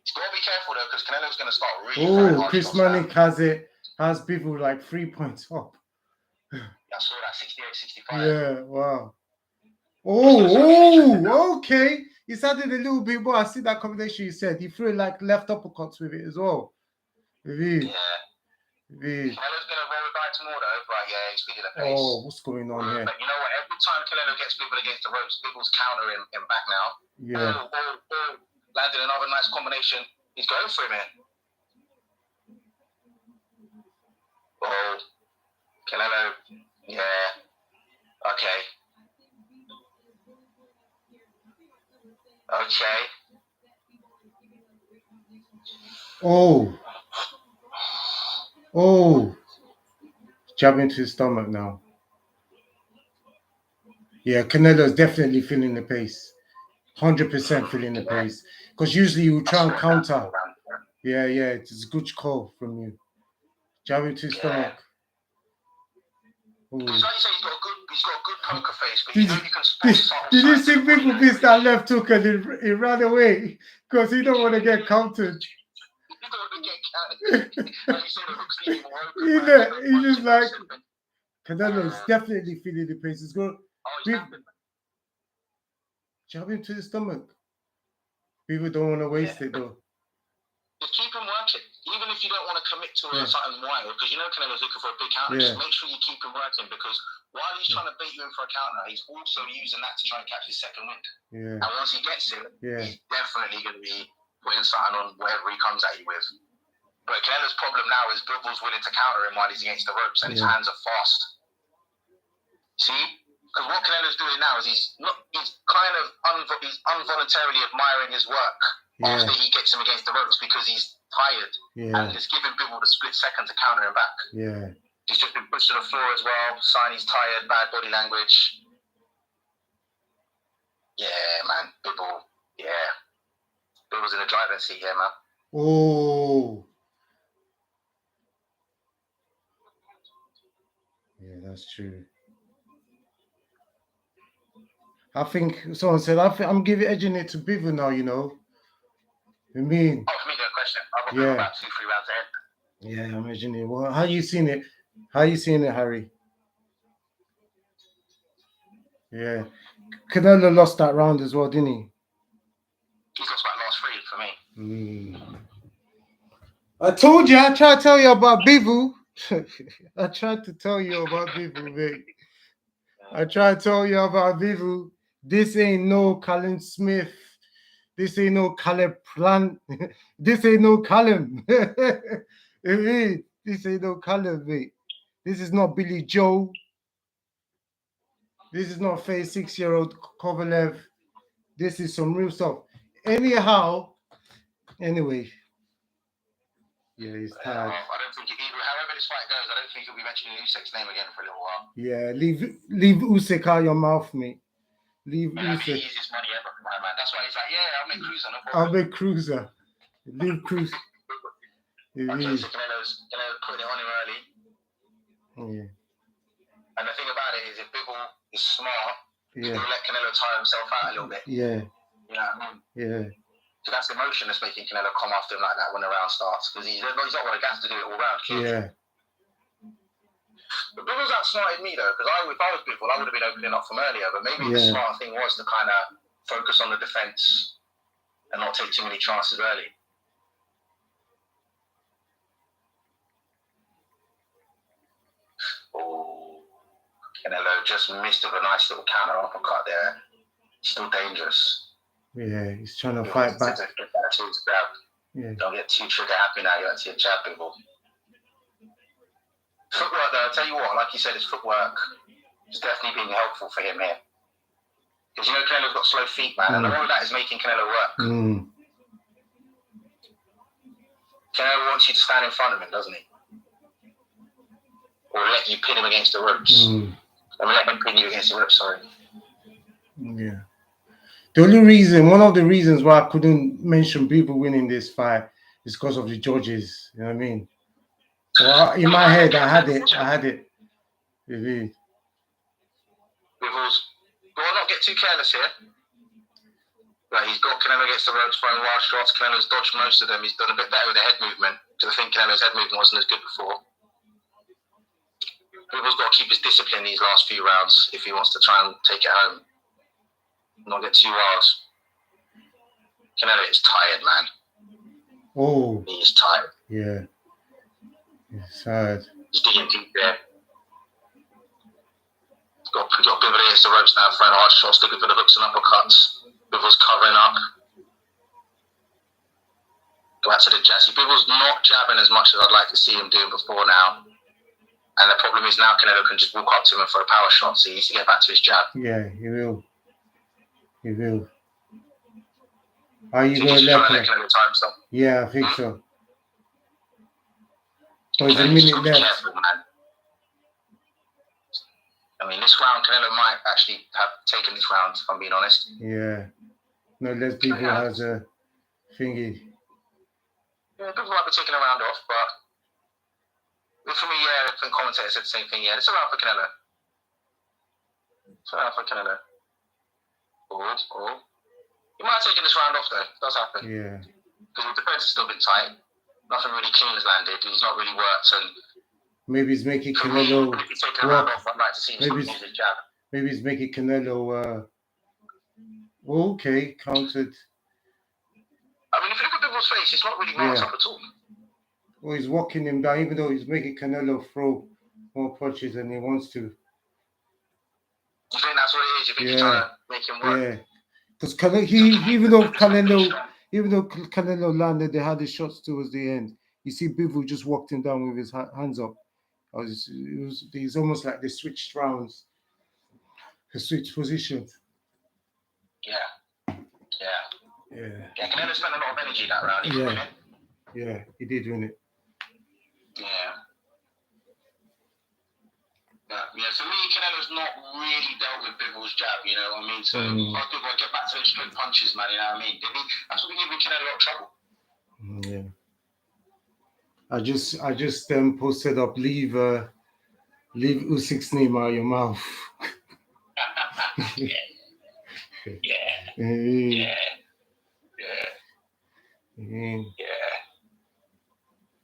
He's got to be careful though, because Canelo's going to start really throwing hard Chris shots. Monic has Bivol like 3 points up. I saw that 68-65. Yeah, wow. Oh, okay. He's added a little bit more. I see that combination you said. He threw like left uppercuts with it as well. Yeah. Canelo's going to roll the dice more though, but yeah, he's feeling the pace. Oh, what's going on here? But you know what? Every time Canelo gets Bivol against the ropes, Bivol's countering him back now. Yeah. Landed another nice combination. He's going for him here. Oh, Canelo. Yeah. Okay. Oh. Jabbing to his stomach now. Yeah, Canelo's definitely feeling the pace. 100% feeling the pace. Because usually you try and counter. Yeah, it's a good call from you. Jabbing to his stomach. Because like you say, he's got a good poker face, but you know you can spot Did you see people miss that left hook and he ran away? Because he don't want to get countered. He don't want to get countered. Like you saw the hooks leaving open. He's just like, Canelo's definitely feeling the pace. It's good. Jabbing to the stomach. People don't want to waste it though. Just keep him working. Even if you don't want to commit to something wild, because you know Canelo's looking for a big counter, just make sure you keep him working, because while he's trying to bait you in for a counter, he's also using that to try and catch his second wind. Yeah. And once he gets it, he's definitely going to be putting something on whatever he comes at you with. But Canelo's problem now is Bivol's willing to counter him while he's against the ropes, and his hands are fast. See? Because what Canelo's doing now is he's involuntarily admiring his work after he gets him against the ropes, because he's tired. And it's giving Bivol the split second to counter him back. He's just been pushed to the floor as well, sign he's tired, bad body language. Yeah, man, Bivol. Yeah. Bivol's in the driving seat here, man. Oh. Yeah, that's true. I think someone said, I'm edging it to Bivol now, you know. I mean. Oh, for me, no question. I've got about 2-3 rounds ahead. Yeah, I'm edging it. Well, how you seeing it? How you seeing it, Harry? Yeah. Canelo lost that round as well, didn't he? He lost that last 3 for me. I told you, I tried to tell you about Bivol. I tried to tell you about Bivol, mate. I tried to tell you about Bivol. This ain't no Callum Smith. This ain't no Caleb Plant. This ain't no Callum. This ain't no Callum, mate. This is not Billy Joe. This is not 36-year-old Kovalev. This is some real stuff. Anyway. Yeah, he's tired. I don't think however this fight goes, I don't think he'll be mentioning Usyk's name again for a little while. Yeah, leave Usyk out your mouth, mate. Leave Usyk. That'd be the easiest money ever for my man. That's why he's like, I'll make Cruiser. No problem. I'll make Cruiser. Leave Cruiser. Okay, so Canelo's putting it on him early. Yeah. And the thing about it is, if Bivol is smart, he'll let Canelo tire himself out a little bit. Yeah. You know what I mean? Yeah. So that's the emotion that's making Canelo come after him like that when the round starts, because he's not got the gas to do it all round. Yeah. But Bivol's outsmarted me though, because if I was Bivol, I would have been opening up from earlier. But maybe the smart thing was to kind of focus on the defense and not take too many chances early. Oh, Canelo just missed with a nice little counter uppercut there. Still dangerous. Yeah, he's trying to fight back. Don't get too trigger happy now. You have to jab, Bivol. Footwork, though, I'll tell you what, like you said, his footwork is definitely being helpful for him here. Because, Canelo's got slow feet, man, and all of that is making Canelo work. Canelo wants you to stand in front of him, doesn't he? Or let you pin him against the ropes. Let him pin you against the ropes, sorry. Yeah. One of the reasons why I couldn't mention Bivol winning this fight is because of the judges. You know what I mean? So in my head, I had it. Bivol. Bivol not get too careless here. Like, he's got Canelo against the ropes, throwing wild shots. Canelo's dodged most of them. He's done a bit better with the head movement, because I think Canelo's head movement wasn't as good before. Bivol's got to keep his discipline these last few rounds if he wants to try and take it home. Not get too wild. Canelo is tired, man. Oh. He is tired. Yeah. He's tired. He's digging deep there. Got Bivol against the ropes now, throwing hard shots, looking for the hooks and uppercuts. Bivol's covering up. Go back to the jab. Bivol's not jabbing as much as I'd like to see him doing before now. And the problem is now Canelo can just walk up to him and throw a power shot, so he needs to get back to his jab. Yeah, he will. He will. Are you so going to let Canelo time stop? Yeah, I think so. Oh, there's a minute left. Careful, man. I mean, this round, Canelo might actually have taken this round, if I'm being honest. Yeah. No, less people has a thingy. Yeah, people might be taking a round off, but for me, yeah, the commentator said the same thing. Yeah, it's a round for Canelo. It's a round for Canelo. He might have taken this round off, though. It does happen. Yeah. Because the defense has still been tight. Nothing really clean has landed. He's not really worked. And maybe he's making Canelo work. I'd like to see him use his jab. Maybe he's making Canelo. Okay, counted. I mean, if you look at Bivol's face, it's not really marked up at all. Well, he's walking him down, even though he's making Canelo throw more punches than he wants to. You think that's what it is? You think he's trying to make him work? Yeah. Because even though Canelo landed, they had his shots towards the end. You see, Bivol just walked him down with his hands up. It's almost like they switched rounds, they switched positions. Yeah. Canelo spent a lot of energy that round. He did win it. Yeah, he did win it. Yeah, for me, Canelo's not really dealt with Bivol's jab, you know what I mean? So, like, Bivol get back to those straight punches, man, you know what I mean? That's what we give Canelo a lot of trouble. Yeah. I just posted up, leave Usyk's name out of your mouth.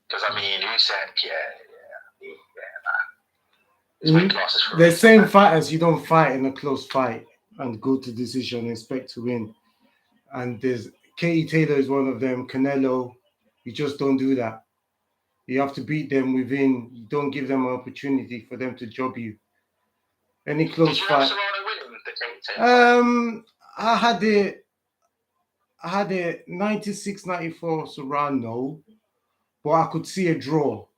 Because, I mean, Usyk, the same fighters, you don't fight in a close fight and go to decision and expect to win. And there's Katie Taylor is one of them. Canelo, you just don't do that. You have to beat them within. You don't give them an opportunity for them to job you. Any close fight. I had a 96-94 Serrano, but I could see a draw.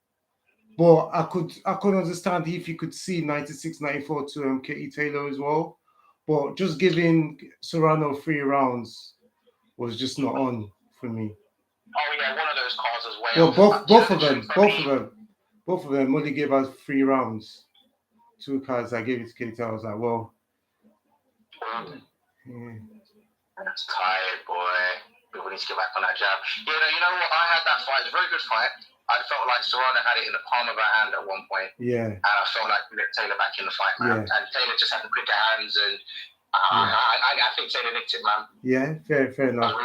But I could understand if you could see 96-94 to Katie Taylor as well. But just giving Serrano 3 rounds was just not on for me. Oh yeah, one of those cards as well. Well, both of them only gave us 3 rounds. 2 cards I gave it to Katie Taylor. I was like, well. That's tired, boy. People need to get back on that jab. Yeah, you know what? I had that fight. It was a very good fight. I felt like Serrano had it in the palm of her hand at one point. Yeah. And I felt like we let Taylor back in the fight, man. And Taylor just had the quicker hands, and I think Taylor nicked it, man. Yeah, fair enough.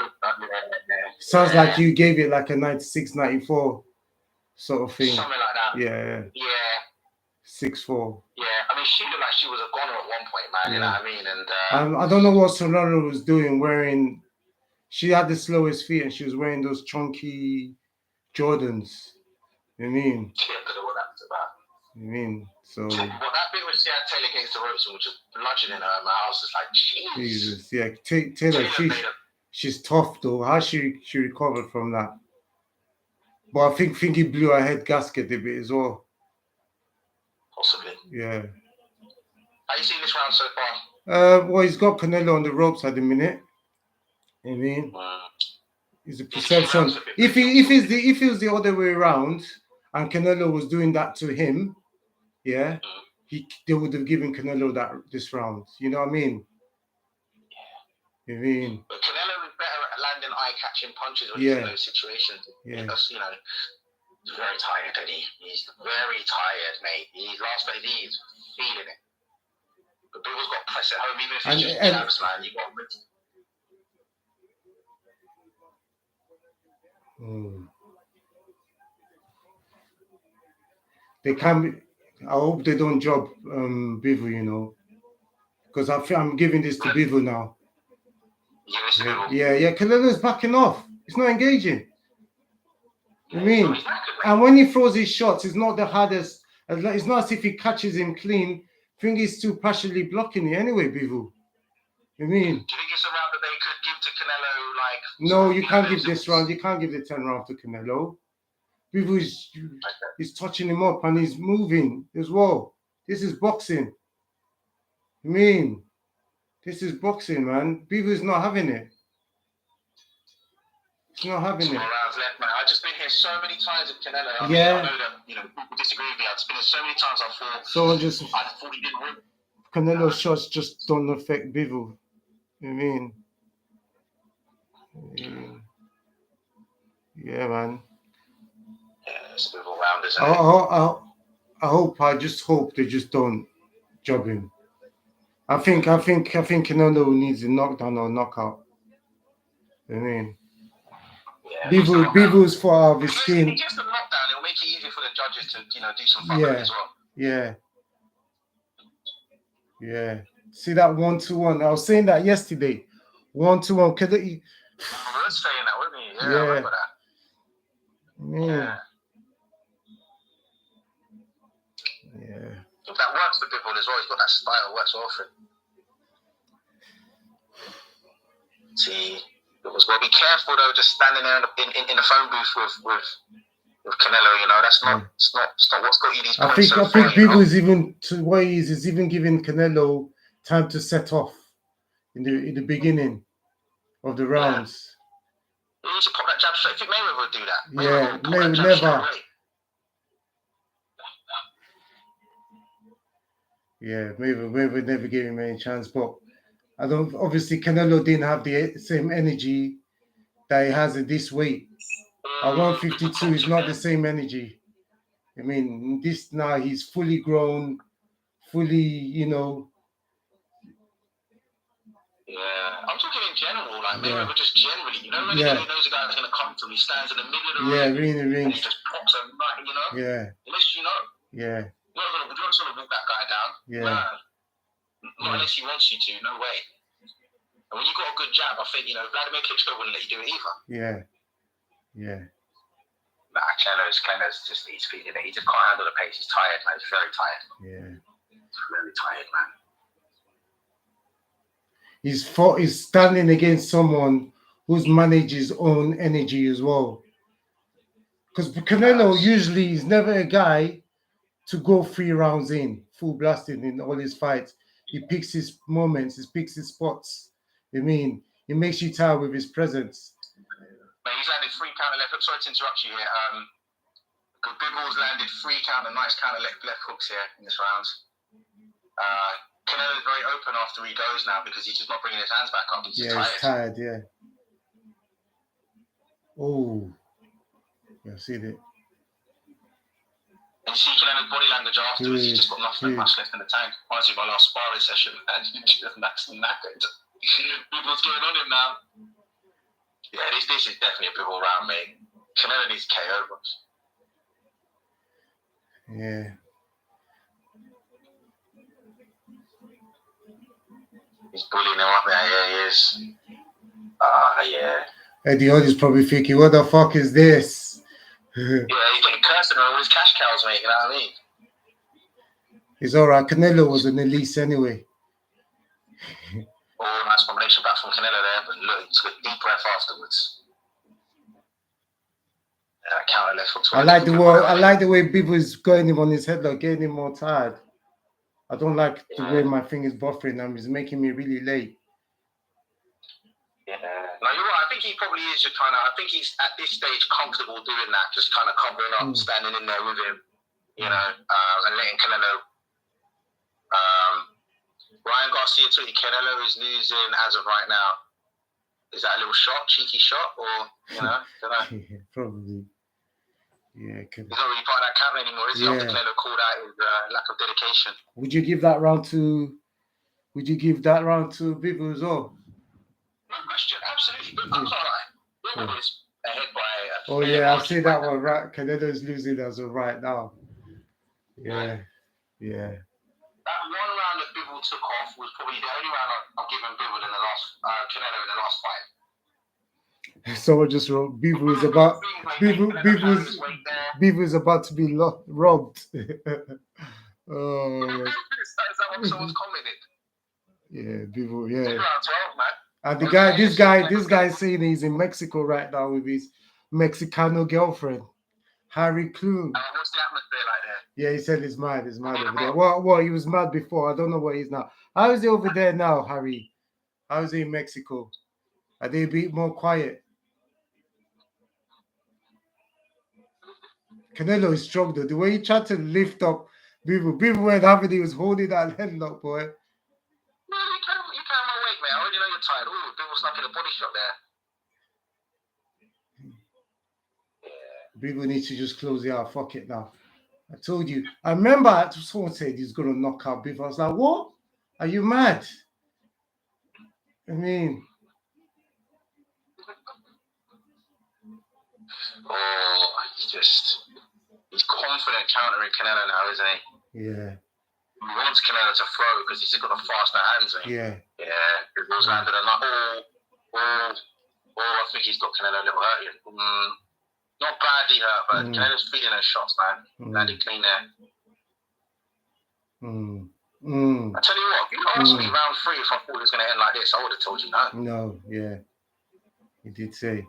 Sounds like you gave it like a 96-94 sort of thing. Something like that. Yeah. 6-4. Yeah, I mean, she looked like she was a goner at one point, man. You know what I mean? And I don't know what Serrano was doing, wearing. She had the slowest feet, and she was wearing those chunky Jordans. You know what I mean? Yeah, I don't know what that was about. You know what I mean? So. Well, that bit when she had Taylor against the ropes and was just bludgeoning her, man, I was just like, Jesus. Yeah, Taylor, she's tough though. How she recovered from that? But I think he blew her head gasket a bit as well. Possibly. Yeah. How you seen this round so far? Well, he's got Canelo on the ropes at the minute. You know what I mean? It's a perception. If it was the other way around and Canelo was doing that to him, they would have given Canelo this round. You know what I mean? You know what I mean? But Canelo is better at landing eye-catching punches when he's in those situations. Yeah. Because, you know, he's very tired, and he's very tired, mate. He's feeling it. But Bivol's got to press it home, even if it's just jabs, man. You got They can be, I hope they don't drop Bivol, you know, because I'm giving this to Bivol now. Yeah. Canelo's backing off. It's not engaging. I mean, and when he throws his shots, it's not the hardest. It's not as if he catches him clean. I think he's still partially blocking it anyway, Bivol. I mean, do you think it's a round that they could give to Canelo? Like, no, you can't give this round. You can't give the 10 round to Canelo. Bivol is touching him up and he's moving as well. This is boxing. I mean, this is boxing, man. Bivol's not having it. He's not having it. Rounds left, man. I've just been here so many times with Canelo. I mean, I know that people disagree with me. I've been here so many times. I thought he didn't win. Canelo's shots just don't affect Bivol. I mean, yeah, man. Yeah, it's a Bivol round, isn't it? I just hope they just don't job him. I think Canelo needs a knockdown or a knockout. I mean, Bivol's fought out of his skin. If he gets the knockdown, it'll make it easier for the judges to do some fuckery as well. Yeah. See that 1-1. I was saying that yesterday. 1-1. I was saying that, wasn't he? Yeah, I remember that. Yeah. That works for Bivol as well. He's got that style. Works well for him. See, well, be careful though. Just standing there in the phone booth with Canelo. You know, that's not. It's not what's got you these points. I think Bivol is even to what he is even giving Canelo time to set off in the beginning of the rounds. He needs to pop that jab straight. I think Mayweather would do that. Mayweather never. Yeah, Mayweather never gave him any chance, but obviously Canelo didn't have the same energy that he has at this weight. At 152 is not the same energy. I mean, this now he's fully grown, fully, Yeah, I'm talking in general, like Mayweather just generally, when he knows a guy's going to come to him, he stands in the middle of the ring. And he just pops a nut, Yeah. Unless you know. Yeah. You're not going to walk that guy down. Yeah. Not unless he wants you to, no way. And when you got a good jab, I think, Vladimir Klitschko wouldn't let you do it either. Yeah. Nah, Canelo's just, he's feeling it. He just can't handle the pace. He's tired, man. He's very tired. Yeah. He's very tired, man. He's standing against someone who's managed his own energy as well. Because Canelo usually is never a guy to go 3 rounds in, full blasting in all his fights. He picks his moments, he picks his spots. I mean, he makes you tired with his presence. But he's landed 3 counter left hooks. Sorry to interrupt you here. Bivol's landed 3 counter, nice counter left hooks here in this round. Canelo's very open after he goes now because he's just not bringing his hands back up. He's tired. Oh, yeah, see that. And you see Canelo's body language afterwards. He's just got nothing much left in the tank. Reminds me of my last sparring session, and that's knackered. Bivol's going on him now. Yeah, this is definitely a Bivol round, mate. Canelo needs KO. Yeah. He's bullying him up there. Yeah, he is. Yeah. Eddie Hodges probably thinking, what the fuck is this? Yeah, he's getting cursed with all his cash cows, mate. You know what I mean? It's all right. Canelo was an elite anyway. Oh, nice combination back from Canelo there, but look, he took a deep breath afterwards. Counter left hook. I like the way Bivol's going him on his head, like getting him more tired. I don't like the way my finger's buffering him. It's making me really late. Yeah. No, you're right. I think he probably is just trying to. I think he's at this stage comfortable doing that, just kind of covering up, standing in there with him, and letting Canelo. Ryan Garcia tweeted Canelo is losing as of right now. Is that a little shot, cheeky shot, or don't know? Probably. Yeah, he's not really part of that cabinet anymore, is he? After Canelo called out his lack of dedication. Would you give that round to Bivol as well? No question, absolutely. But that's all right. Bivol is ahead by Oh yeah, I've seen that one. Right, Canelo's losing as of right now. Yeah. That one round that Bivol took off was probably the only round I've given Bivol in the last Canelo in the last fight. Someone just wrote Bivol is about Bivol is about to be robbed. Oh, is that what someone's commented? Yeah, Bivol, yeah. 12, man. And this guy saying he's in Mexico right now with his Mexicano girlfriend, Harry Kloon. What's the atmosphere like there? Yeah, he said he's mad over there. Well, he was mad before. I don't know what he's now. How is he over there now, Harry? How is he in Mexico? Are they a bit more quiet? Canelo is strong though. The way he tried to lift up Bivol went having, he was holding that headlock, boy. No, you can't my weight, man. I already know you're tired. Oh, Bivol's like in a body shot there. Bivol needs to just close it out. Fuck it now. I told you. I remember someone said he's gonna knock out Bivol. I was like, what? Are you mad? I mean, he's confident countering Canelo now, isn't he? Yeah. He wants Canelo to throw because he's got the faster hands. Yeah. Bivol's landed a lot. I think he's got Canelo a little hurt. Not badly hurt, but Canelo's feeling those shots, man. Landing clean there. I tell you what, if you asked me round 3 if I thought it was going to end like this, I would have told you no. No, yeah. You did say.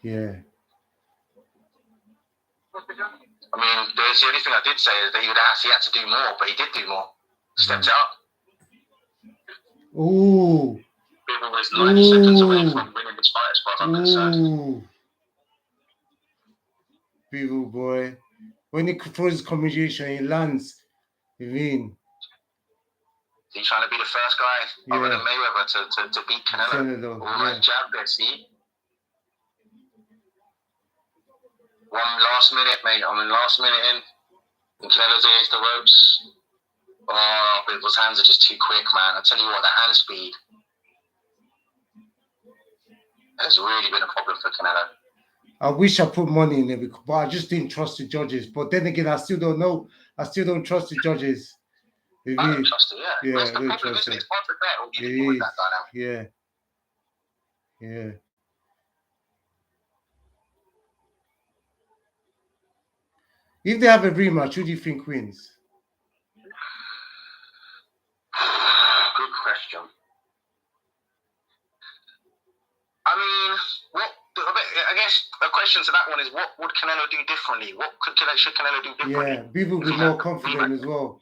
Yeah. I mean, the only thing I did say is that he had to do more, but he did do more. Stepped up. Ooh. Bivol was 90 seconds away from winning this fight, as far as I'm concerned. Bivol, boy. When he throws his combination, he lands. You mean? He's trying to be the first guy other than Mayweather to beat Canelo. That jab there, see? One last minute, mate. Last minute in. And Canelo's against the ropes. Oh, Bivol's hands are just too quick, man. I tell you what, the hand speed has really been a problem for Canelo. I wish I put money in it, but I just didn't trust the judges. But then again, I still don't know. I still don't trust the judges. I don't trust it, yeah. Yeah, that's the problem, isn't it? It's hard to bet when you're with that dynamic. Yeah. If they have a rematch, who do you think wins? Good question. I mean, I guess the question to that one is, what would Canelo do differently? Should Canelo do differently? Yeah, Bivol will be more confident as well.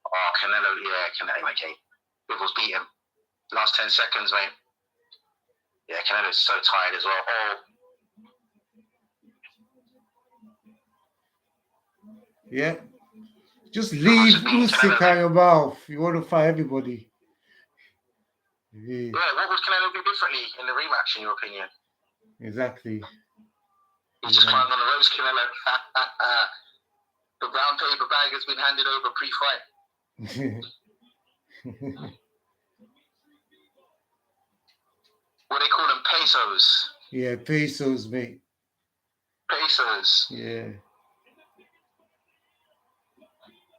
Oh, Canelo, okay. Bivol's beat him. Last 10 seconds, mate. Yeah, Canelo's so tired as well. Oh. Yeah. Just leave Usyk out your mouth. You want to fight everybody. Yeah, what would Canelo do differently in the rematch, in your opinion? Exactly. He just climbed on the ropes, Canelo. The brown paper bag has been handed over pre-fight. What they call them, pesos. Yeah, pesos, mate. Pesos. Yeah.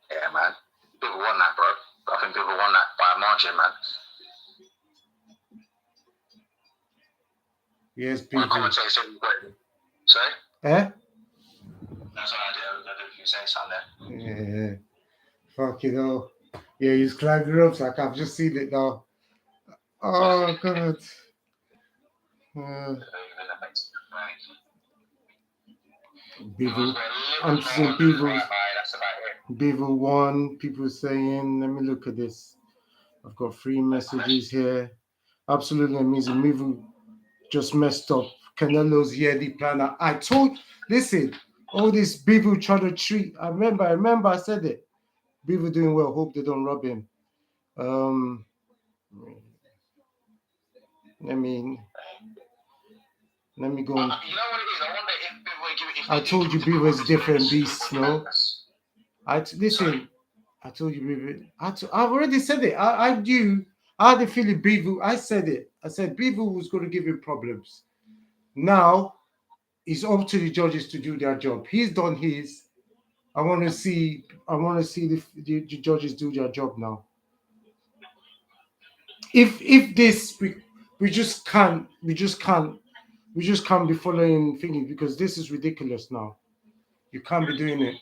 Yeah, man. Bivol won that, bro. I think Bivol won that by a margin, man. Yes, Bivol. The commentator said he got it. Sorry? Eh? That's what I did. I don't know if you say something there. Yeah. Fucking hell. Yeah, he's climbing the ropes like I've just seen it now. Oh, God. Bivol. I'm seeing Bivol won. People saying, let me look at this. I've got 3 messages here. Absolutely amazing. Bivol just messed up Canelo's yearly planner. Listen, all this Bivol trying to treat. I remember I said it. Bivol doing well. Hope they don't rob him. Let me go on. You know what it is? I wonder if Bivol I told you Bivol is different beast, no? Listen, I told you Bivol. I've already said it. I knew. I had a feeling Bivol. I said it. I said Bivol was going to give him problems. Now, it's up to the judges to do their job. He's done his. I want to see the judges do their job now. If this we just can't be following thingy, because this is ridiculous now. You can't be doing it.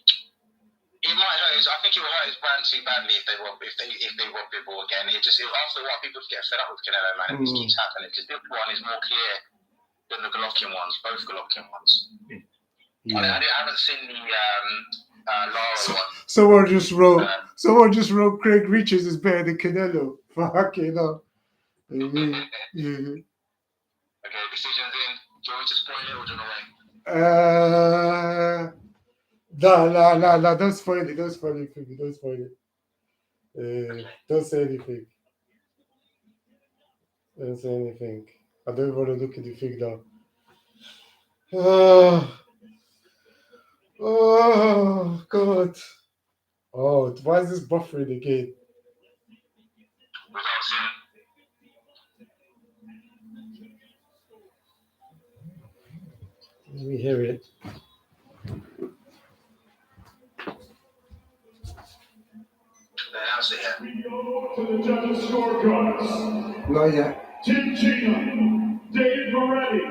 It might hurt his, I think it will hurt his brand too badly if they rob Bivol again. After a while people get fed up with Canelo, man, if this keeps happening, because this one is more clear than the Golovkin ones, both Golovkin ones. Yeah. I haven't seen the Lara one. Someone just wrote Craig Richards is better than Canelo. Fucking hell. Okay, decisions in. Do you want me to spoil it or do you want to wait? No, don't spoil it. Don't spoil it. Don't say anything. I don't want to look at the thing now. Oh God. Oh, why is this buffering again? Let me hear it. To the judges' scorecards. Not yet. Tim Gina, Dave Moretti,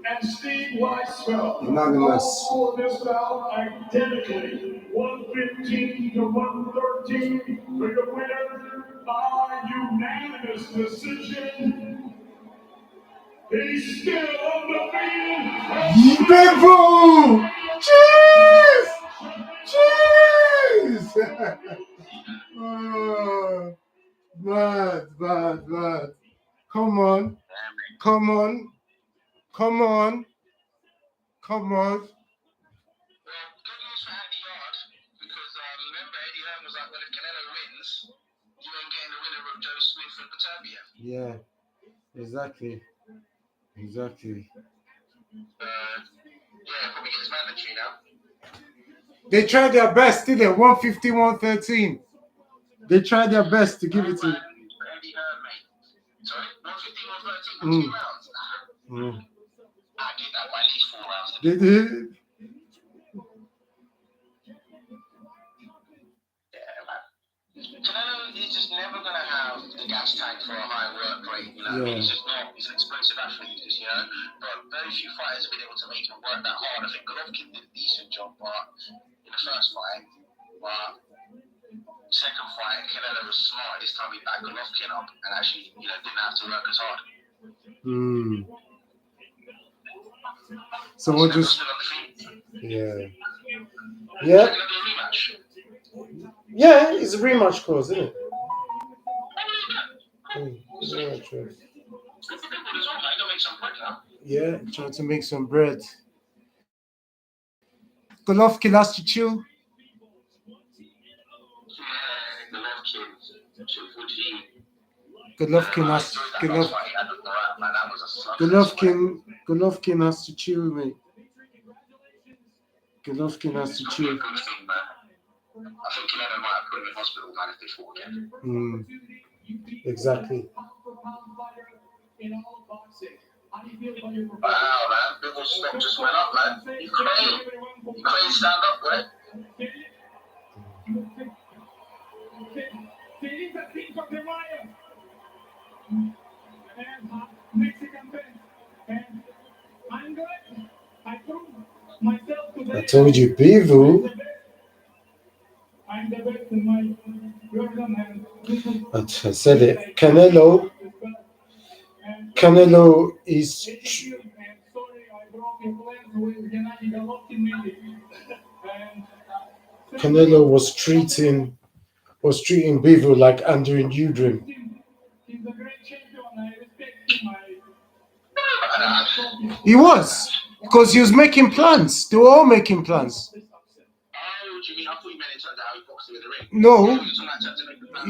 and Steve Weisfeld. Anonymous. All scored this bout identically, 115 to 113. For the winner by unanimous decision. He's still undefeated. Bivol! Cheers! Cheers! Oh, bad. Come on. Well, good news for Andy Yard, because remember Eddie Hearn was like, well, if Canelo wins, you ain't getting the winner of Joe Smith and Batavian. Yeah, exactly. Probably gets mandatory now. They tried their best, didn't they? 150, 113. They tried their best to give it to. Eddie Hearn, mate. Sorry, 150, 113 for 2 rounds. I did that by at least 4 rounds. They did. Yeah, man. Canelo is just never going to have the gas tank for a high work rate. You know what I mean? It's just not. He's an explosive athlete, you know. But very few fighters have been able to make him work that hard. I think Golovkin did a decent job, but in the first fight, second fight, Canelo was smart. This time he backed Golovkin up and actually, didn't have to work as hard. So we'll just. Yeah. Yeah, it's a rematch clause, isn't it? Yeah, trying to make some bread. Golovkin has to chill. Golovkin has to chill, mate. Golovkin has to chill. I think Canelo might have put him in hospital, man, if they fought again. Exactly. Wow, man. Bivol's stock just went up, man. Ukraine stand up, right? I told you, Bivol. I said it. Canelo is. Canelo was treating Bivol like Andrew Udrim. He was, because he was making plans. They were all making plans. Oh, do you mean? I thought you meant in terms of how he boxed him in the ring. No.